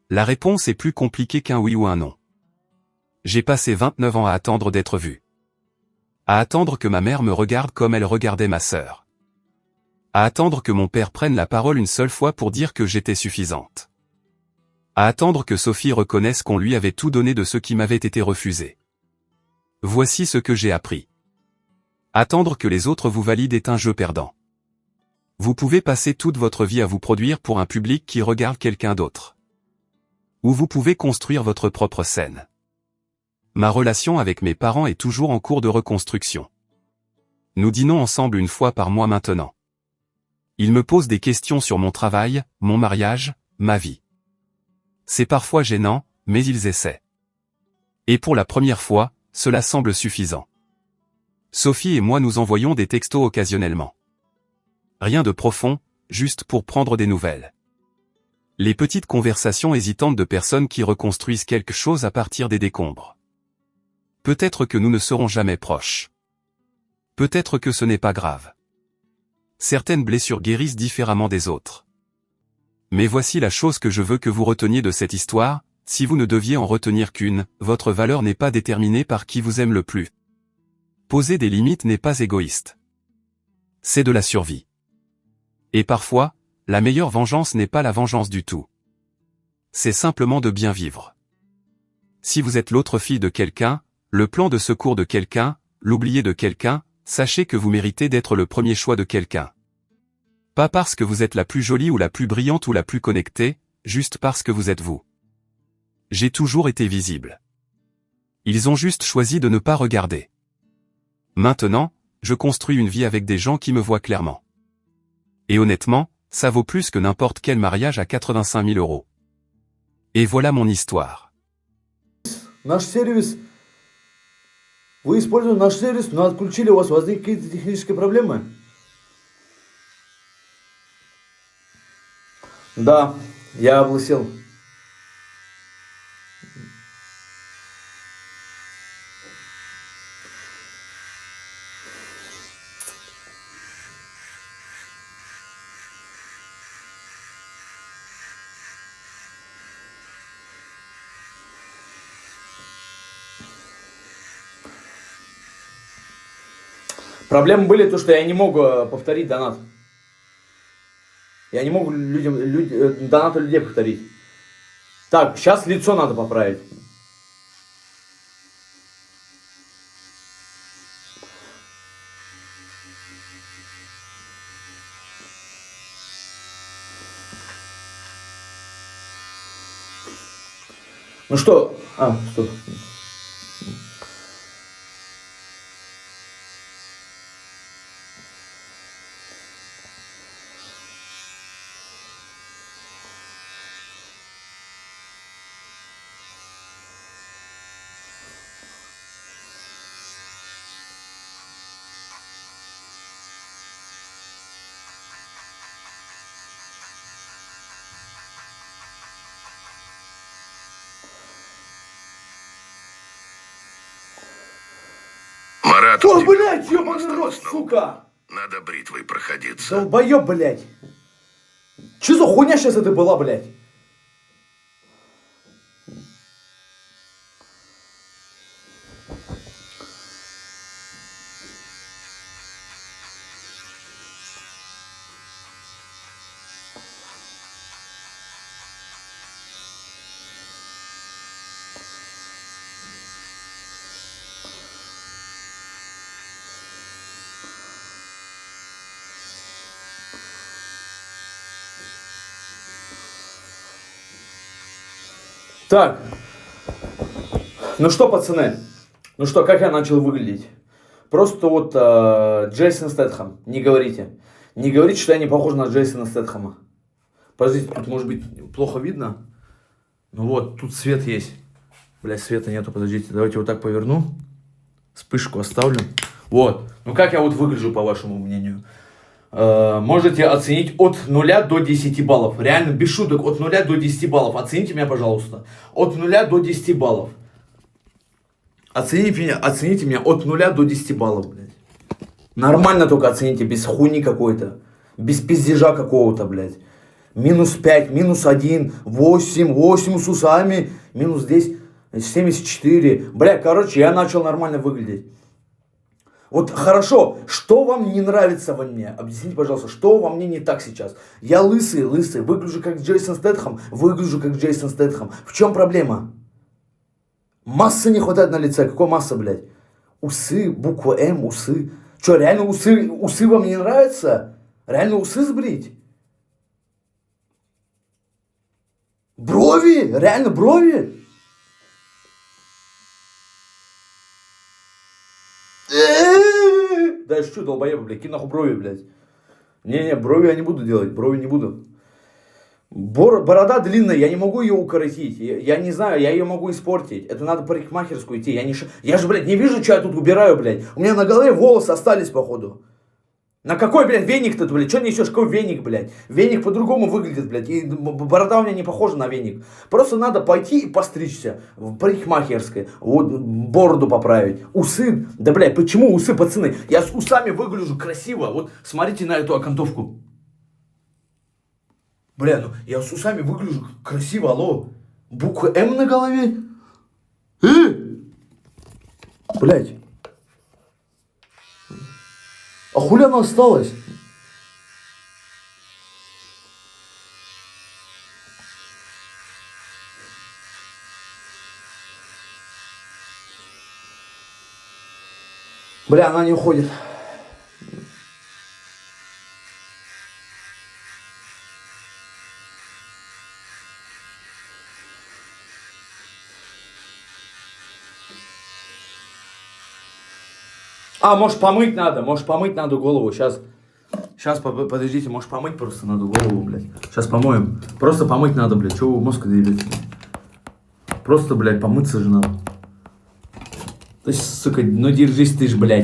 La réponse est plus compliquée qu'un oui ou un non. J'ai passé 29 ans à attendre d'être vu. À attendre que ma mère me regarde comme elle regardait ma sœur. À attendre que mon père prenne la parole une seule fois pour dire que j'étais suffisante. À attendre que Sophie reconnaisse qu'on lui avait tout donné de ce qui m'avait été refusé. Voici ce que j'ai appris. Attendre que les autres vous valident est un jeu perdant. Vous pouvez passer toute votre vie à vous produire pour un public qui regarde quelqu'un d'autre. Ou vous pouvez construire votre propre scène. Ma relation avec mes parents est toujours en cours de reconstruction. Nous dînons ensemble une fois par mois maintenant. Ils me posent des questions sur mon travail, mon mariage, ma vie. C'est parfois gênant, mais ils essaient. Et pour la première fois, cela semble suffisant. Sophie et moi nous envoyons des textos occasionnellement. Rien de profond, juste pour prendre des nouvelles. Les petites conversations hésitantes de personnes qui reconstruisent quelque chose à partir des décombres. Peut-être que nous ne serons jamais proches. Peut-être que ce n'est pas grave. Certaines blessures guérissent différemment des autres. Mais voici la chose que je veux que vous reteniez de cette histoire, si vous ne deviez en retenir qu'une, votre valeur n'est pas déterminée par qui vous aime le plus. Poser des limites n'est pas égoïste. C'est de la survie. Et parfois, la meilleure vengeance n'est pas la vengeance du tout. C'est simplement de bien vivre. Si vous êtes l'autre fille de quelqu'un, le plan de secours de quelqu'un, l'oublié de quelqu'un, sachez que vous méritez d'être le premier choix de quelqu'un. Pas parce que vous êtes la plus jolie ou la plus brillante ou la plus connectée, juste parce que vous êtes vous. J'ai toujours été visible. Ils ont juste choisi de ne pas regarder. Maintenant, je construis une vie avec des gens qui me voient clairement. Et honnêtement, ça vaut plus que n'importe quel mariage à 85 000 €. Et voilà mon histoire.
Наш сервис, вы используете наш сервис, но отключили, у вас возникли какие-то технические проблемы? Да, я облысел. Проблемы были то, что я не мог повторить донат. Я не мог донаты людей повторить. Так, сейчас лицо надо поправить. Ну что? Стоп.
Марат,
О, блядь, ёбаный рот, сука!
Надо бритвой проходиться.
Долбоёб, блядь. Что за хуйня сейчас это была, блядь? Так. Ну что, пацаны? Ну что, как я начал выглядеть? Просто вот Джейсон Стэтхэм. Не говорите. Не говорите, что я не похож на Джейсона Стэтхэма. Подождите, тут может быть плохо видно. Ну вот, тут свет есть. Блядь, света нету, подождите. Давайте вот так поверну. Вспышку оставлю. Вот. Ну как я вот выгляжу, по вашему мнению? Можете оценить от 0 до 10 баллов. Реально, без шуток, от 0 до 10 баллов. Оцените меня, пожалуйста. От 0 до 10 баллов. Оцените меня от 0 до 10 баллов, блядь. Нормально только оцените, без хуйни какой-то. Без пиздежа какого-то, блядь. Минус 5, минус 1, 8, 8 с усами, минус здесь 74. Бля, короче, я начал нормально выглядеть. Вот хорошо, что вам не нравится во мне? Объясните, пожалуйста, что во мне не так сейчас? Я лысый, выгляжу как Джейсон Стэтхэм, В чем проблема? Массы не хватает на лице. Какой масса, блядь? Усы, буква М, усы. Че, реально усы вам не нравятся? Реально усы сбрить? Брови? Реально брови? Да я шучу, долбоеба, блядь, кинь нахуй брови, блядь. Не, брови я не буду делать, брови не буду. Борода длинная, я не могу ее укоротить. Я не знаю, я ее могу испортить. Это надо в парикмахерскую идти. Я же, блядь, не вижу, что я тут убираю, блядь. У меня на голове волосы остались, походу. На какой, блядь, веник-то, блядь? Что несешь? Какой веник, блядь? Веник по-другому выглядит, блядь. И борода у меня не похожа на веник. Просто надо пойти и постричься в парикмахерской. Вот, бороду поправить. Усы. Да, блядь, почему усы, пацаны? Я с усами выгляжу красиво. Вот, смотрите на эту окантовку. Бля, ну я с усами выгляжу красиво, алло. Буква М на голове. Блядь. А хули она осталась? Бля, она не уходит. А, может помыть надо голову, сейчас, подождите, может помыть просто надо голову, блядь. Сейчас помоем, просто помыть надо, блядь, чего вы мозг доебете? Просто, блядь, помыться же надо. То есть, сука, ну держись ты ж, блядь.